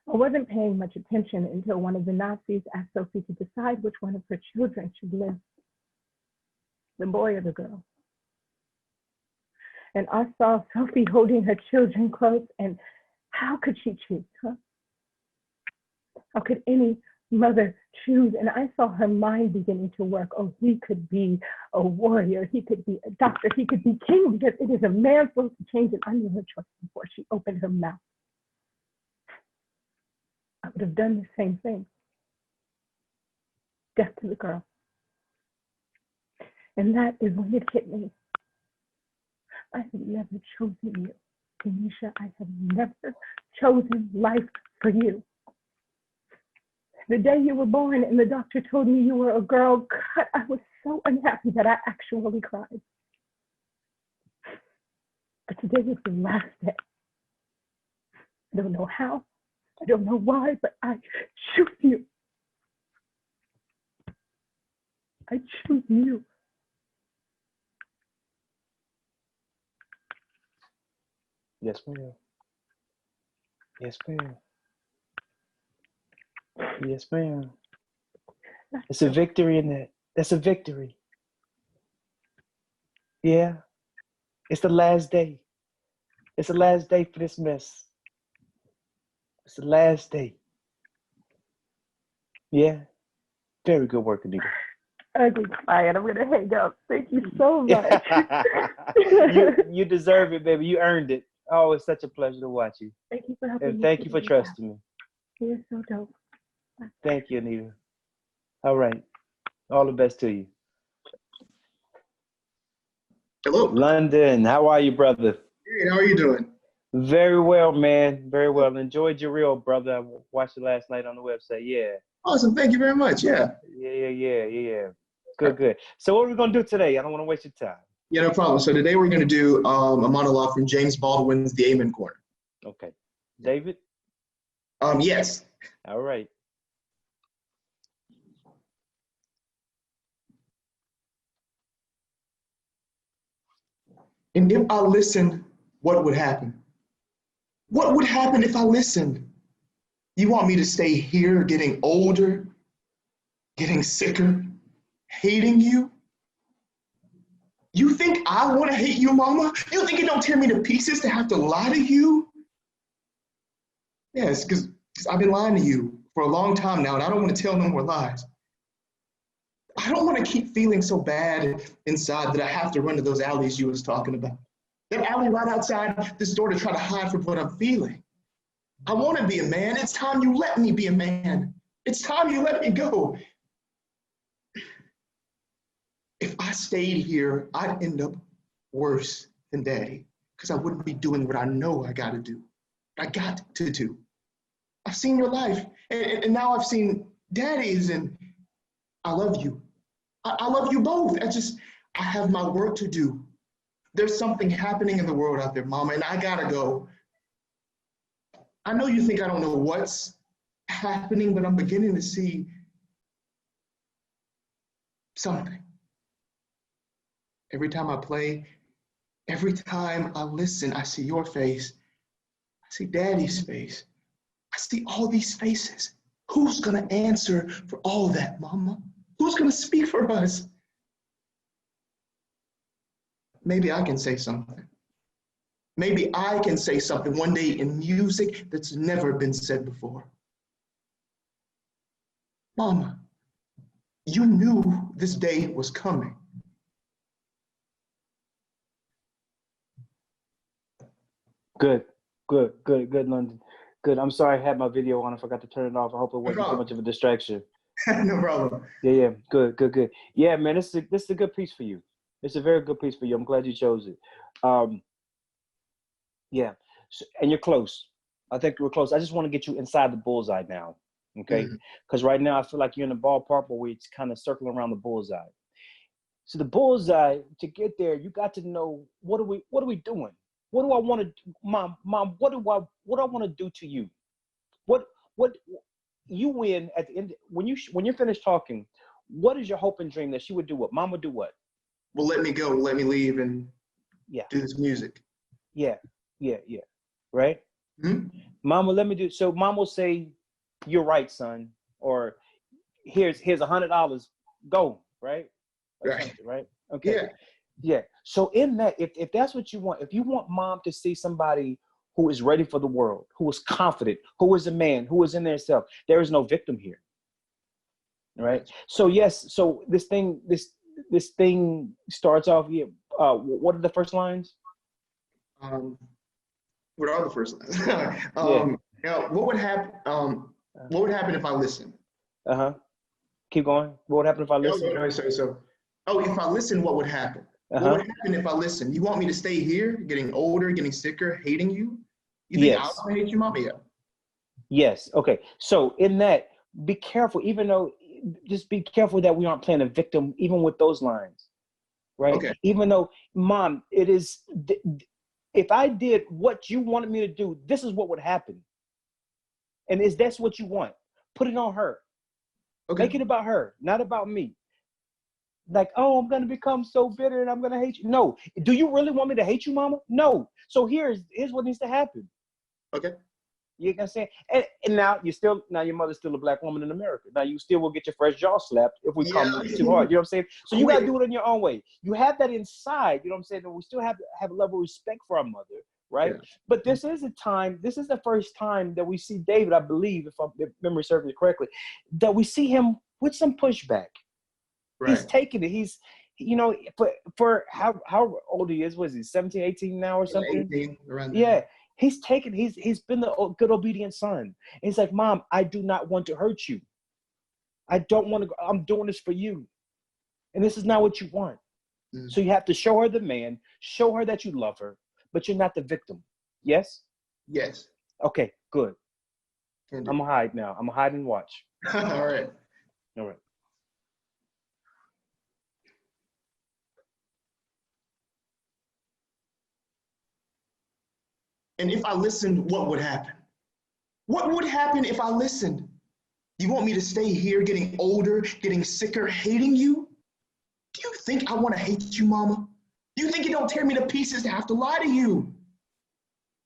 wasn't paying much attention until one of the Nazis asked Sophie to decide which one of her children should live, the boy or the girl. And I saw Sophie holding her children close, and how could she choose, huh? How could any mother choose? And I saw her mind beginning to work. Oh, he could be a warrior. He could be a doctor. He could be king, because it is a man's will to change, and I knew her choice before she opened her mouth. I would have done the same thing. Death to the girl. And that is when it hit me. I have never chosen you, Denisha. I have never chosen life for you. The day you were born and the doctor told me you were a girl, God, I was so unhappy that I actually cried. But today is the last day. I don't know how, I don't know why, but I choose you. I choose you. Yes, ma'am. Yes, ma'am. Yes, ma'am. It's a victory in that. That's a victory. Yeah. It's the last day. It's the last day for this mess. It's the last day. Yeah. Very good work, Anita. I'm quiet. I'm gonna hang up. Thank you so much. you deserve it, baby. You earned it. Oh, it's such a pleasure to watch you. Thank you for helping me. And thank you for trusting me. You're so dope. Thank you, Anita. All right. All the best to you. Hello. London, how are you, brother? Hey, how are you doing? Very well, man. Very well. Enjoyed your reel, brother. I watched it last night on the website. Yeah. Awesome. Thank you very much. Yeah. Yeah. Good. So what are we going to do today? I don't want to waste your time. Yeah, no problem. So today we're going to do a monologue from James Baldwin's The Amen Corner. Okay. David? Yes. All right. And if I listened, what would happen? What would happen if I listened? You want me to stay here getting older, getting sicker, hating you? You think I want to hate you, Mama? You think it don't tear me to pieces to have to lie to you? Yes, because I've been lying to you for a long time now, and I don't want to tell no more lies. I don't want to keep feeling so bad inside that I have to run to those alleys you was talking about. That alley right outside this door to try to hide from what I'm feeling. I want to be a man. It's time you let me be a man. It's time you let me go. If I stayed here, I'd end up worse than Daddy. because I wouldn't be doing what I know I got to do. I got to do. I've seen your life, and now I've seen Daddy's, and I love you. I love you both. I have my work to do. There's something happening in the world out there, Mama, and I gotta go. I know you think I don't know what's happening, but I'm beginning to see something. Every time I play, every time I listen, I see your face. I see Daddy's face. I see all these faces. Who's gonna answer for all that, Mama? Who's gonna speak for us? Maybe I can say something. Maybe I can say something one day in music that's never been said before. Mama, you knew this day was coming. Good, London. Good. I'm sorry I had my video on. I forgot to turn it off. I hope it wasn't too much of a distraction. No problem. Yeah. Good. Yeah, man, this is a good piece for you. It's a very good piece for you. I'm glad you chose it. Yeah, so, and you're close. I think we're close. I just want to get you inside the bullseye now, okay? Because right now I feel like you're in the ballpark where it's kind of circling around the bullseye. So the bullseye, to get there, you got to know what are we doing? What do I want to do? Mom, what do I want to do to you? What you win at the end when you're finished talking, what is your hope and dream that she would do what? Mom would do what? Well, let me go, let me leave and do this music. Yeah. Right? Mom will let me do so. Mom will say, "You're right, son," or here's $100. Go, right? Right. Okay. Yeah. So in that, if that's what you want, if you want Mom to see somebody who is ready for the world, who is confident, who is a man, who is in their self, there is no victim here. Right. So yes. So this thing starts off. Yeah. What are the first lines? What are the first lines? What would happen? What would happen if I listened? Keep going. What would happen if I listened? If I listened, what would happen? What would happen if I listened? You want me to stay here, getting older, getting sicker, hating you? You think I would hate you, Mama? Yeah. Yes. Okay. So in that, be careful. Just be careful that we aren't playing a victim, even with those lines, right? Okay. Even though, Mom, it is. If I did what you wanted me to do, this is what would happen. And that's what you want? Put it on her. Okay. Make it about her, not about me. Like, oh, I'm going to become so bitter and I'm going to hate you. No. Do you really want me to hate you, Mama? No. So here's what needs to happen. Okay. You know what I'm saying? And now your mother's still a black woman in America. Now you still will get your fresh jaw slapped if we come too hard. You know what I'm saying? So you got to do it in your own way. You have that inside, you know what I'm saying? And we still have to have a level of respect for our mother, right? Yeah. But this is the first time that we see David, I believe, if memory serves me correctly, that we see him with some pushback. Right. He's taking it. He's, for how old he is, was he 17, 18 now or something? 18, around there. Yeah. He's been the good obedient son. He's like, Mom, I do not want to hurt you. I don't want to go. I'm doing this for you. And this is not what you want. So you have to show her the man, show her that you love her, but you're not the victim. Yes? Yes. Okay, good. I'm going to hide now. I'm going to hide and watch. All right. And if I listened, what would happen? What would happen if I listened? You want me to stay here getting older, getting sicker, hating you? Do you think I want to hate you, Mama? Do you think it don't tear me to pieces to have to lie to you?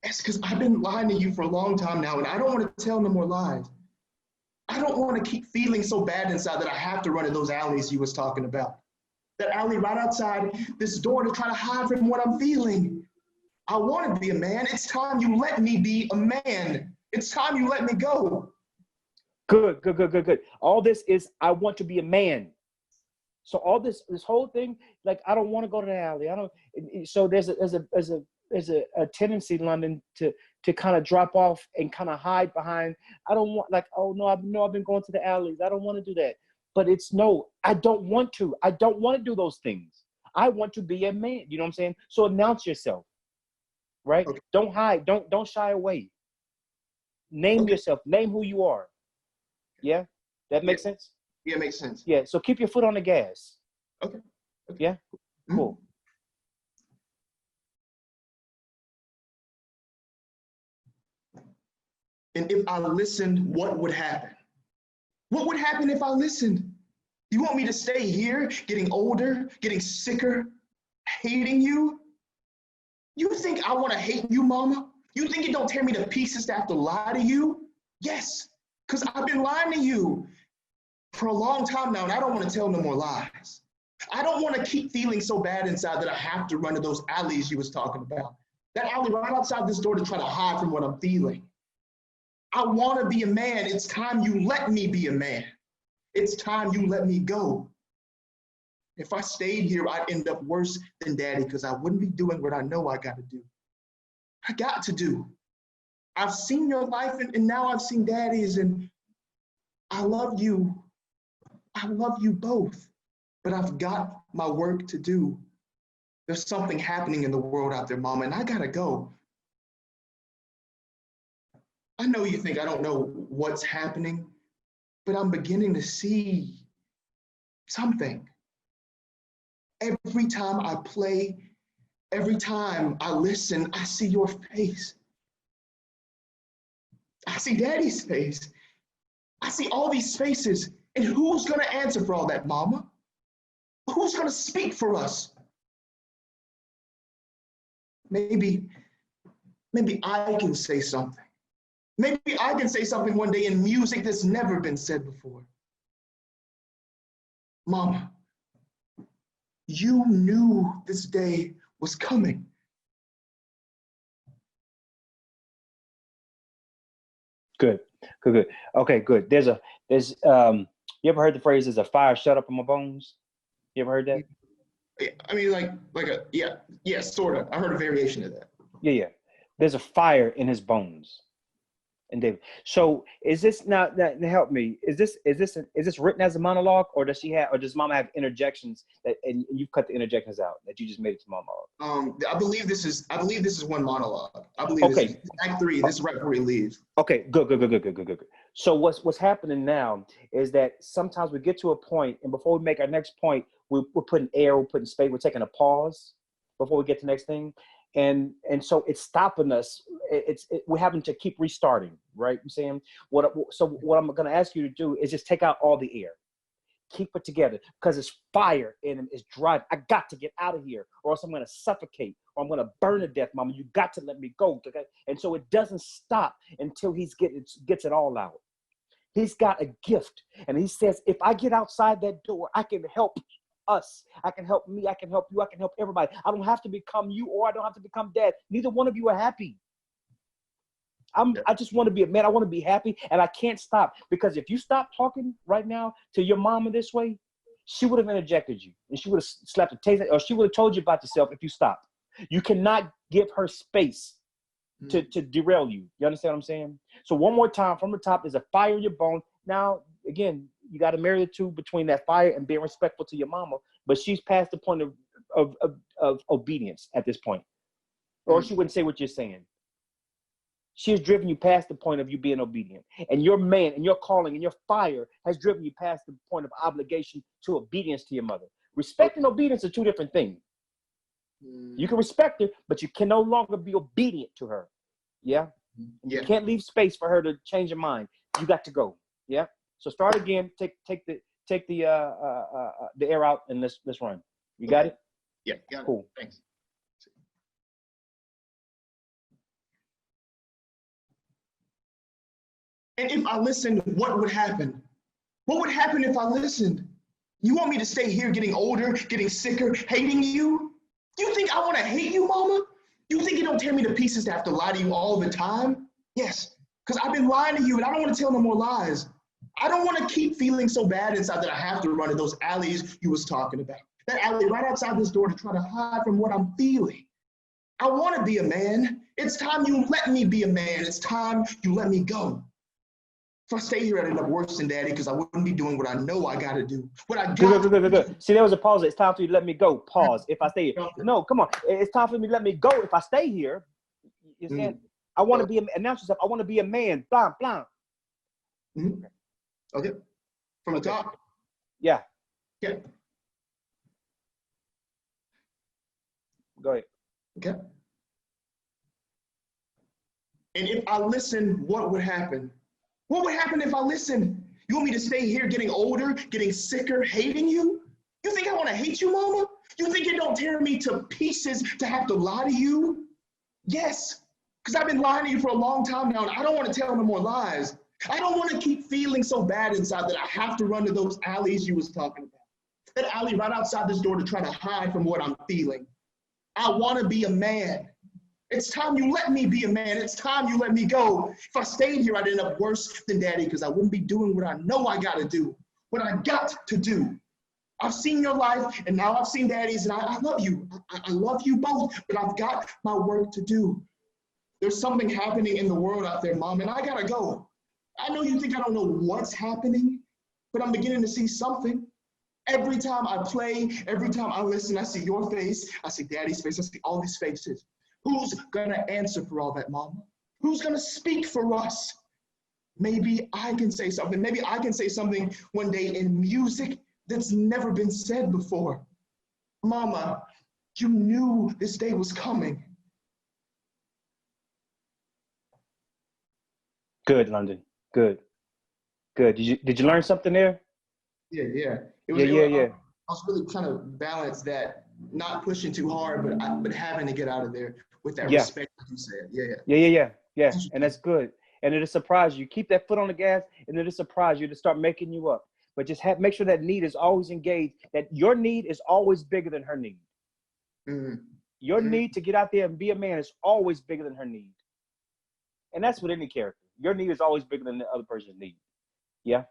That's because I've been lying to you for a long time now, and I don't want to tell no more lies. I don't want to keep feeling so bad inside that I have to run in those alleys you was talking about. That alley right outside this door to try to hide from what I'm feeling. I want to be a man. It's time you let me be a man. It's time you let me go. Good. All this is, I want to be a man. So all this whole thing, like, I don't want to go to the alley. So there's a tendency, London, to kind of drop off and kind of hide behind. I don't want, like, oh no, I've been going to the alleys. I don't want to do that. But it's no, I don't want to. I don't want to do those things. I want to be a man. You know what I'm saying? So announce yourself. right? Okay. Don't hide. Don't shy away. Name yourself. Name who you are. Yeah, that makes sense. Yeah, it makes sense. Yeah. So keep your foot on the gas. Okay. Yeah. Cool. And if I listened, what would happen? What would happen if I listened? You want me to stay here, getting older, getting sicker, hating you? You think I want to hate you, Mama? You think it don't tear me to pieces to have to lie to you? Yes, because I've been lying to you for a long time now, and I don't want to tell no more lies. I don't want to keep feeling so bad inside that I have to run to those alleys you was talking about. That alley right outside this door to try to hide from what I'm feeling. I want to be a man. It's time you let me be a man. It's time you let me go. If I stayed here, I'd end up worse than Daddy because I wouldn't be doing what I know I got to do. I got to do. I've seen your life and now I've seen Daddy's, and I love you. I love you both, but I've got my work to do. There's something happening in the world out there, Mama, and I gotta go. I know you think I don't know what's happening, but I'm beginning to see something. Every time I play, every time I listen, I see your face. I see Daddy's face. I see all these faces. And who's gonna answer for all that, Mama? Who's gonna speak for us? Maybe I can say something. Maybe I can say something one day in music that's never been said before. Mama, you knew this day was coming. Good. Okay, good. There's you ever heard the phrase, "There's a fire shut up in my bones"? You ever heard that? I mean, yeah, sort of. I heard a variation of that. Yeah. There's a fire in his bones. And David. So is this now? Help me. Is this written as a monologue, or does Mama have interjections and you cut the interjections out that you just made it to monologue? I believe this is one monologue. I believe this is Act 3. This is right before he leaves. Okay, good. So what's happening now is that sometimes we get to a point, and before we make our next point, we're putting air, we're putting space, we're taking a pause before we get to the next thing. And so it's stopping us. We're having to keep restarting, right? I'm saying what I'm going to ask you to do is just take out all the air, keep it together, because it's fire in him. It's drive. I got to get out of here, or else I'm going to suffocate, or I'm going to burn to death, Mama. You got to let me go, okay? And so it doesn't stop until he gets it all out. He's got a gift, and he says, if I get outside that door, I can help us. I can help me. I can help you. I can help everybody. I don't have to become you, or I don't have to become Dad. Neither one of you are happy. I just want to be a man. I want to be happy, and I can't stop, because if you stop talking right now to your mama this way, she would have interjected you, and she would have slapped a taste, or she would have told you about yourself if you stopped. You cannot give her space to derail you. You understand what I'm saying? So one more time from the top, there's a fire in your bone. Now, again, you got to marry the two between that fire and being respectful to your mama, but she's past the point of obedience at this point, or she wouldn't say what you're saying. She has driven you past the point of you being obedient. And your man and your calling and your fire has driven you past the point of obligation to obedience to your mother. Respect and obedience are two different things. You can respect her, but you can no longer be obedient to her. Yeah? You can't leave space for her to change her mind. You got to go. Yeah? So start again. Take the air out, and let's run. You got it? Yeah, got it. Cool. Thanks. And if I listened, what would happen? What would happen if I listened? You want me to stay here getting older, getting sicker, hating you? You think I want to hate you, Mama? You think it don't tear me to pieces to have to lie to you all the time? Yes, because I've been lying to you, and I don't want to tell no more lies. I don't want to keep feeling so bad inside that I have to run to those alleys you was talking about. That alley right outside this door to try to hide from what I'm feeling. I want to be a man. It's time you let me be a man. It's time you let me go. If I stay here, I'd end up worse than Daddy, because I wouldn't be doing what I know I got to do. What I got to do. See, there was a pause. It's time for you to let me go. Pause. If I stay here. No, come on. It's time for me to let me go if I stay here. You saying? I want to be announce yourself. I want to be a man. Blah blah. Okay. From the top. Yeah. Yeah. Go ahead. Okay. And if I listen, what would happen? What would happen if I listen? You want me to stay here getting older, getting sicker, hating you? You think I want to hate you, mama? You think it don't tear me to pieces to have to lie to you? Yes, because I've been lying to you for a long time now, and I don't want to tell no more lies. I don't want to keep feeling so bad inside that I have to run to those alleys you was talking about. That alley right outside this door to try to hide from what I'm feeling. I want to be a man. It's time you let me be a man. It's time you let me go. If I stayed here, I'd end up worse than daddy because I wouldn't be doing what I know I got to do, what I got to do. I've seen your life, and now I've seen daddy's, and I love you. I love you both, but I've got my work to do. There's something happening in the world out there, Mom, and I got to go. I know you think I don't know what's happening, but I'm beginning to see something. Every time I play, every time I listen, I see your face, I see daddy's face, I see all these faces. Who's gonna answer for all that, Mama? Who's gonna speak for us? Maybe I can say something. Maybe I can say something one day in music that's never been said before. Mama, you knew this day was coming. Good, London. Good. Good. Did you learn something there? Yeah. Yeah. I was really trying to balance that, not pushing too hard, but having to get out of there with that respect, like you said. Yeah. And that's good. And it'll surprise you. Keep that foot on the gas, and it'll surprise you to start making you up. But just make sure that need is always engaged. That your need is always bigger than her need. Your need to get out there and be a man is always bigger than her need. And that's with any character. Your need is always bigger than the other person's need. Yeah.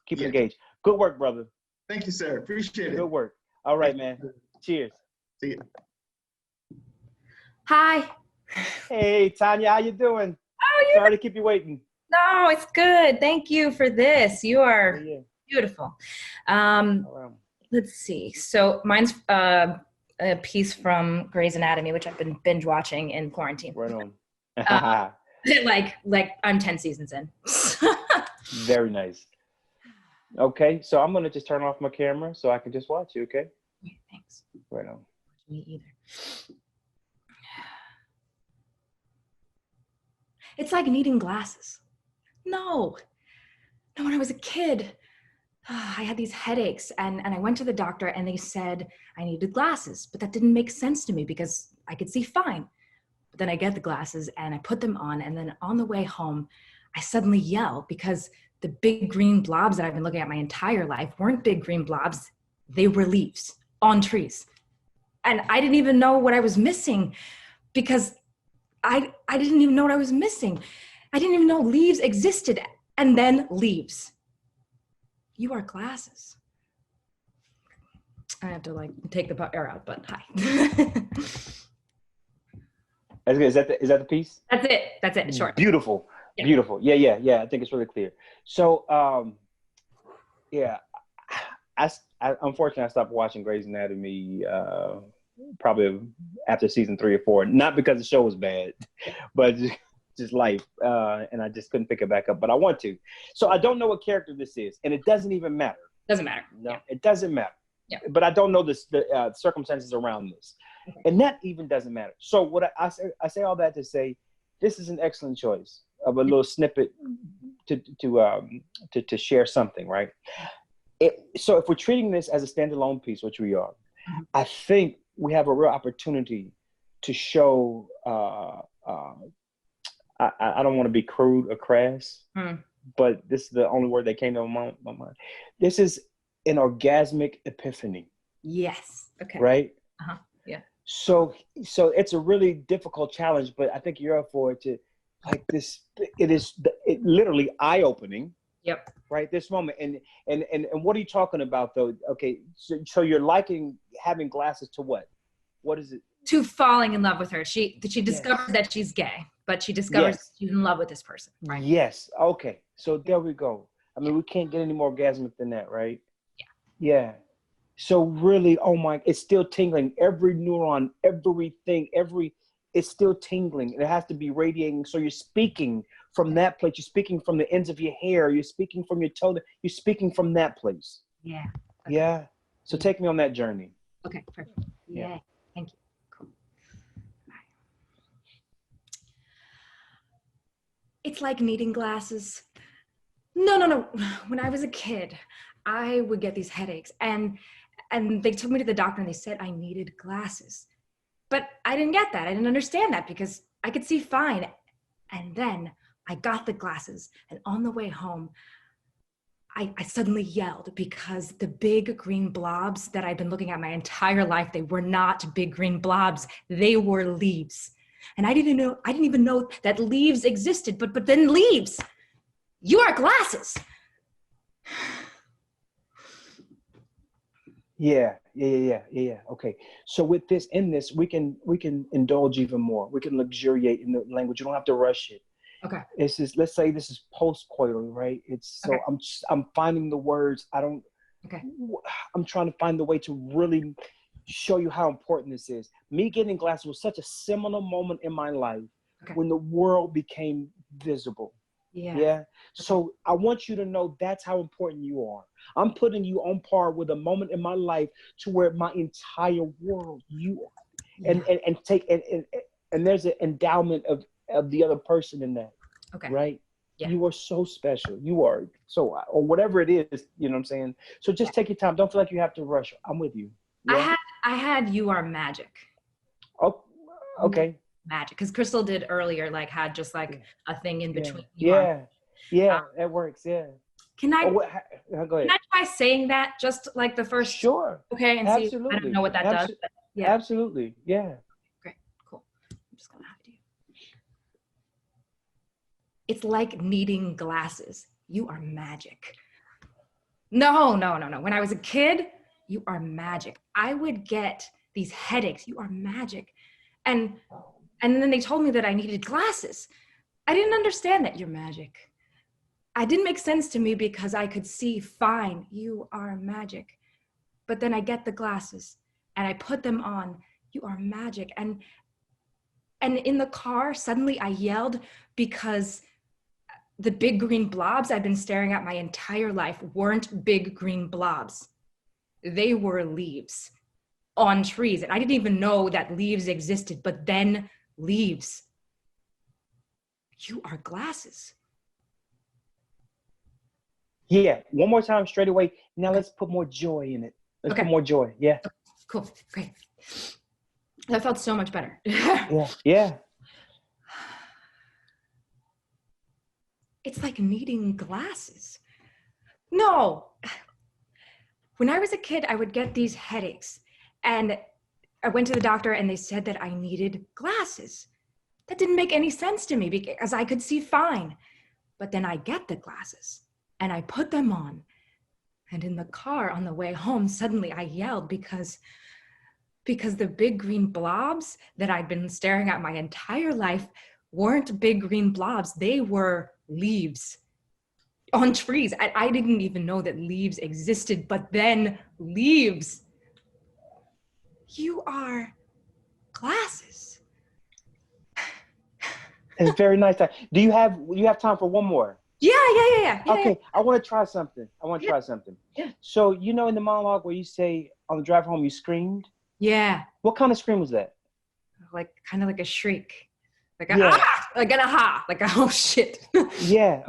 Keep it engaged. Good work, brother. Thank you, sir. Appreciate it. Good work. All right, man. Cheers. See you. Hi. Hey, Tanya, how you doing? Oh, Sorry to keep you waiting. No, it's good. Thank you for this. You are beautiful. Let's see. So mine's a piece from Grey's Anatomy, which I've been binge watching in quarantine. Right on. like I'm 10 seasons in. Very nice. Okay, so I'm gonna just turn off my camera so I can just watch you. Okay. Yeah, thanks. Right on. Me either. It's like needing glasses. No, when I was a kid, I had these headaches and I went to the doctor and they said I needed glasses, but that didn't make sense to me because I could see fine. But then I get the glasses and I put them on, and then on the way home, I suddenly yell because the big green blobs that I've been looking at my entire life weren't big green blobs. They were leaves on trees. And I didn't even know what I was missing because I didn't even know what I was missing. I didn't even know leaves existed. And then leaves. You are glasses. I have to take the air out, but hi. Is that the piece? That's it. It's short. Beautiful. Yeah. Beautiful. Yeah. I think it's really clear. So, I unfortunately I stopped watching Grey's Anatomy probably after season 3 or 4. Not because the show was bad, but just life, and I just couldn't pick it back up. But I want to. So I don't know what character this is, and it doesn't even matter. Doesn't matter. No, it doesn't matter. Yeah. But I don't know the circumstances around this, and that even doesn't matter. So what I say all that to say, this is an excellent choice of a little snippet to share something, right? So if we're treating this as a standalone piece, which we are, I think we have a real opportunity to show. I don't want to be crude or crass, but this is the only word that came to my mind. This is an orgasmic epiphany. Yes. Okay. Right? Uh-huh. Yeah. So it's a really difficult challenge, but I think you're up for it to like this. It literally eye-opening. Yep. Right. This moment. And what are you talking about though? Okay. So you're liking having glasses to what? What is it? To falling in love with her. She discovers that she's gay, but she discovers she's in love with this person. Right. Yes. Okay. So there we go. I mean, we can't get any more orgasmic than that, right? Yeah. So really, oh my, it's still tingling. Every neuron, everything, it's still tingling. It has to be radiating. So you're speaking from that place. You're speaking from the ends of your hair. You're speaking from your toe. You're speaking from that place. Yeah. Okay. Yeah. So take me on that journey. Okay, perfect. Yeah. Thank you. Cool. It's like needing glasses. No. When I was a kid, I would get these headaches and they took me to the doctor and they said I needed glasses. But I didn't get that. I didn't understand that because I could see fine. And then I got the glasses and on the way home, I suddenly yelled because the big green blobs that I'd been looking at my entire life, they were not big green blobs. They were leaves. And I didn't even know that leaves existed, but then leaves. You are glasses. Yeah. Okay. So with this, we can indulge even more. We can luxuriate in the language. You don't have to rush it. Okay. It's just, let's say this is post-coital, right? It's so Okay. I'm finding the words. Okay. I'm trying to find the way to really show you how important this is. Me getting glasses was such a seminal moment in my life when the world became visible. Yeah. So I want you to know that's how important you are. I'm putting you on par with a moment in my life to where my entire world, you are. And there's an endowment of the other person in that. Okay. Right? Yeah. You are so special. You are so, or whatever it is, you know what I'm saying? So just take your time. Don't feel like you have to rush. I'm with you. Yeah? I had You Are Magic. Oh, okay. Magic. Because Crystal did earlier, like had just like a thing in between. Yeah, that works. Yeah. Can I, go ahead. can I try saying that just like the first? Sure. Okay. And Absolutely. see, I don't know what that does. But yeah. Absolutely. Yeah. Great. Cool. I'm just going to have to do. It's like needing glasses. You are magic. No. When I was a kid, you are magic. I would get these headaches. You are magic. And then they told me that I needed glasses. I didn't understand that you're magic. It didn't make sense to me because I could see fine. You are magic. But then I get the glasses and I put them on. You are magic. And in the car, suddenly I yelled because the big green blobs I've been staring at my entire life weren't big green blobs. They were leaves on trees. And I didn't even know that leaves existed, but then leaves. You are glasses. Yeah. One more time straight away. Now let's put more joy in it. Let's put more joy. Yeah. Cool. Great. That felt so much better. Yeah. It's like needing glasses. No. When I was a kid, I would get these headaches. And I went to the doctor and they said that I needed glasses. That didn't make any sense to me because I could see fine. But then I get the glasses and I put them on. And in the car on the way home, suddenly I yelled because the big green blobs that I'd been staring at my entire life weren't big green blobs. They were leaves on trees. I didn't even know that leaves existed, but then leaves. You are glasses. It's very nice. Do you have time for one more? Yeah. Okay, I want to try something. Yeah. So, in the monologue where you say on the drive home you screamed? Yeah. What kind of scream was that? Like kind of like a shriek. Like a like an aha. Like a oh shit. Yeah,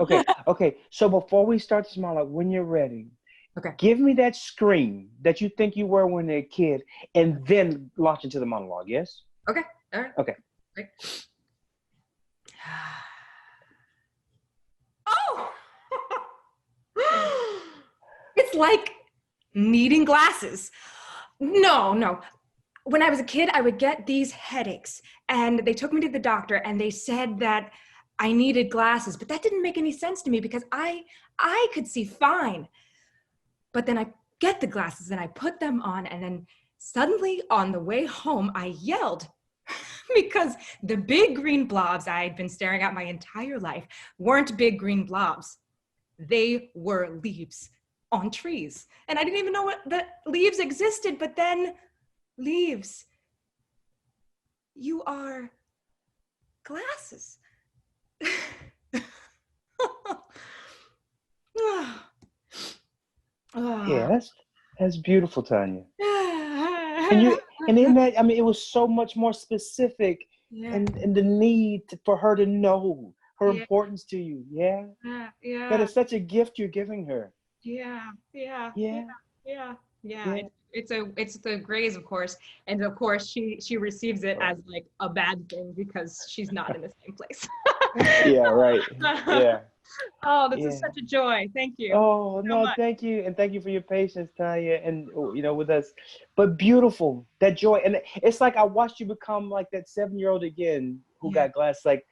okay. So before we start this monologue, when you're ready, give me that scream that you think you were when you were a kid, and then launch into the monologue, yes? Okay, all right. Okay. Great. Oh! It's like needing glasses. No. When I was a kid, I would get these headaches and they took me to the doctor and they said that I needed glasses, but that didn't make any sense to me because I could see fine. But then I get the glasses and I put them on and then suddenly on the way home, I yelled because the big green blobs I had been staring at my entire life weren't big green blobs. They were leaves on trees. And I didn't even know what the leaves existed, but then leaves. You are glasses. Yeah, that's beautiful, Tanya. And in that, I mean, it was so much more specific, and the need for her to know her importance to you. Yeah. That is such a gift you're giving her. Yeah. Yeah. It's the grays, of course, and of course she receives it as like a bad thing because she's not in the same place. Yeah, right. Yeah. Oh, this is such a joy. Thank you. Oh, no, thank you. And thank you for your patience, Tanya, and with us. But beautiful, that joy. And it's like I watched you become like that 7-year-old again who got glass. Like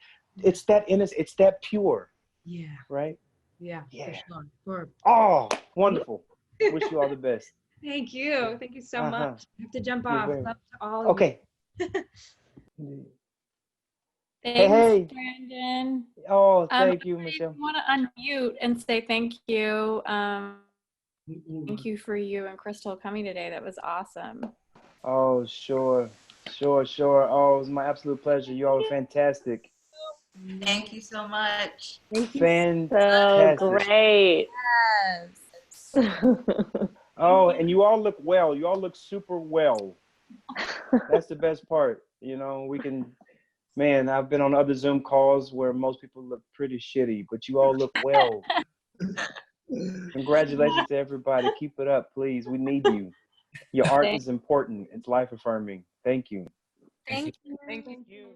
it's that innocent, it's that pure. Yeah. Right? Yeah. For sure. Oh, wonderful. Wish you all the best. Thank you. Thank you so much. I have to jump off. Love to all of okay. you. Thanks, Hey. Brandon. Oh, thank you, Michelle. I want to unmute and say thank you. Thank you for you and Crystal coming today. That was awesome. Oh, sure. Oh, it was my absolute pleasure. You all were fantastic. Thank you so much. Thank you. Fantastic. So great. Yes. Oh, and you all look well. You all look super well. That's the best part. We can, man, I've been on other Zoom calls where most people look pretty shitty, but you all look well. Congratulations to everybody. Keep it up, please. We need you. Your art is important. It's life affirming. Thank you. Thank you. Thank you.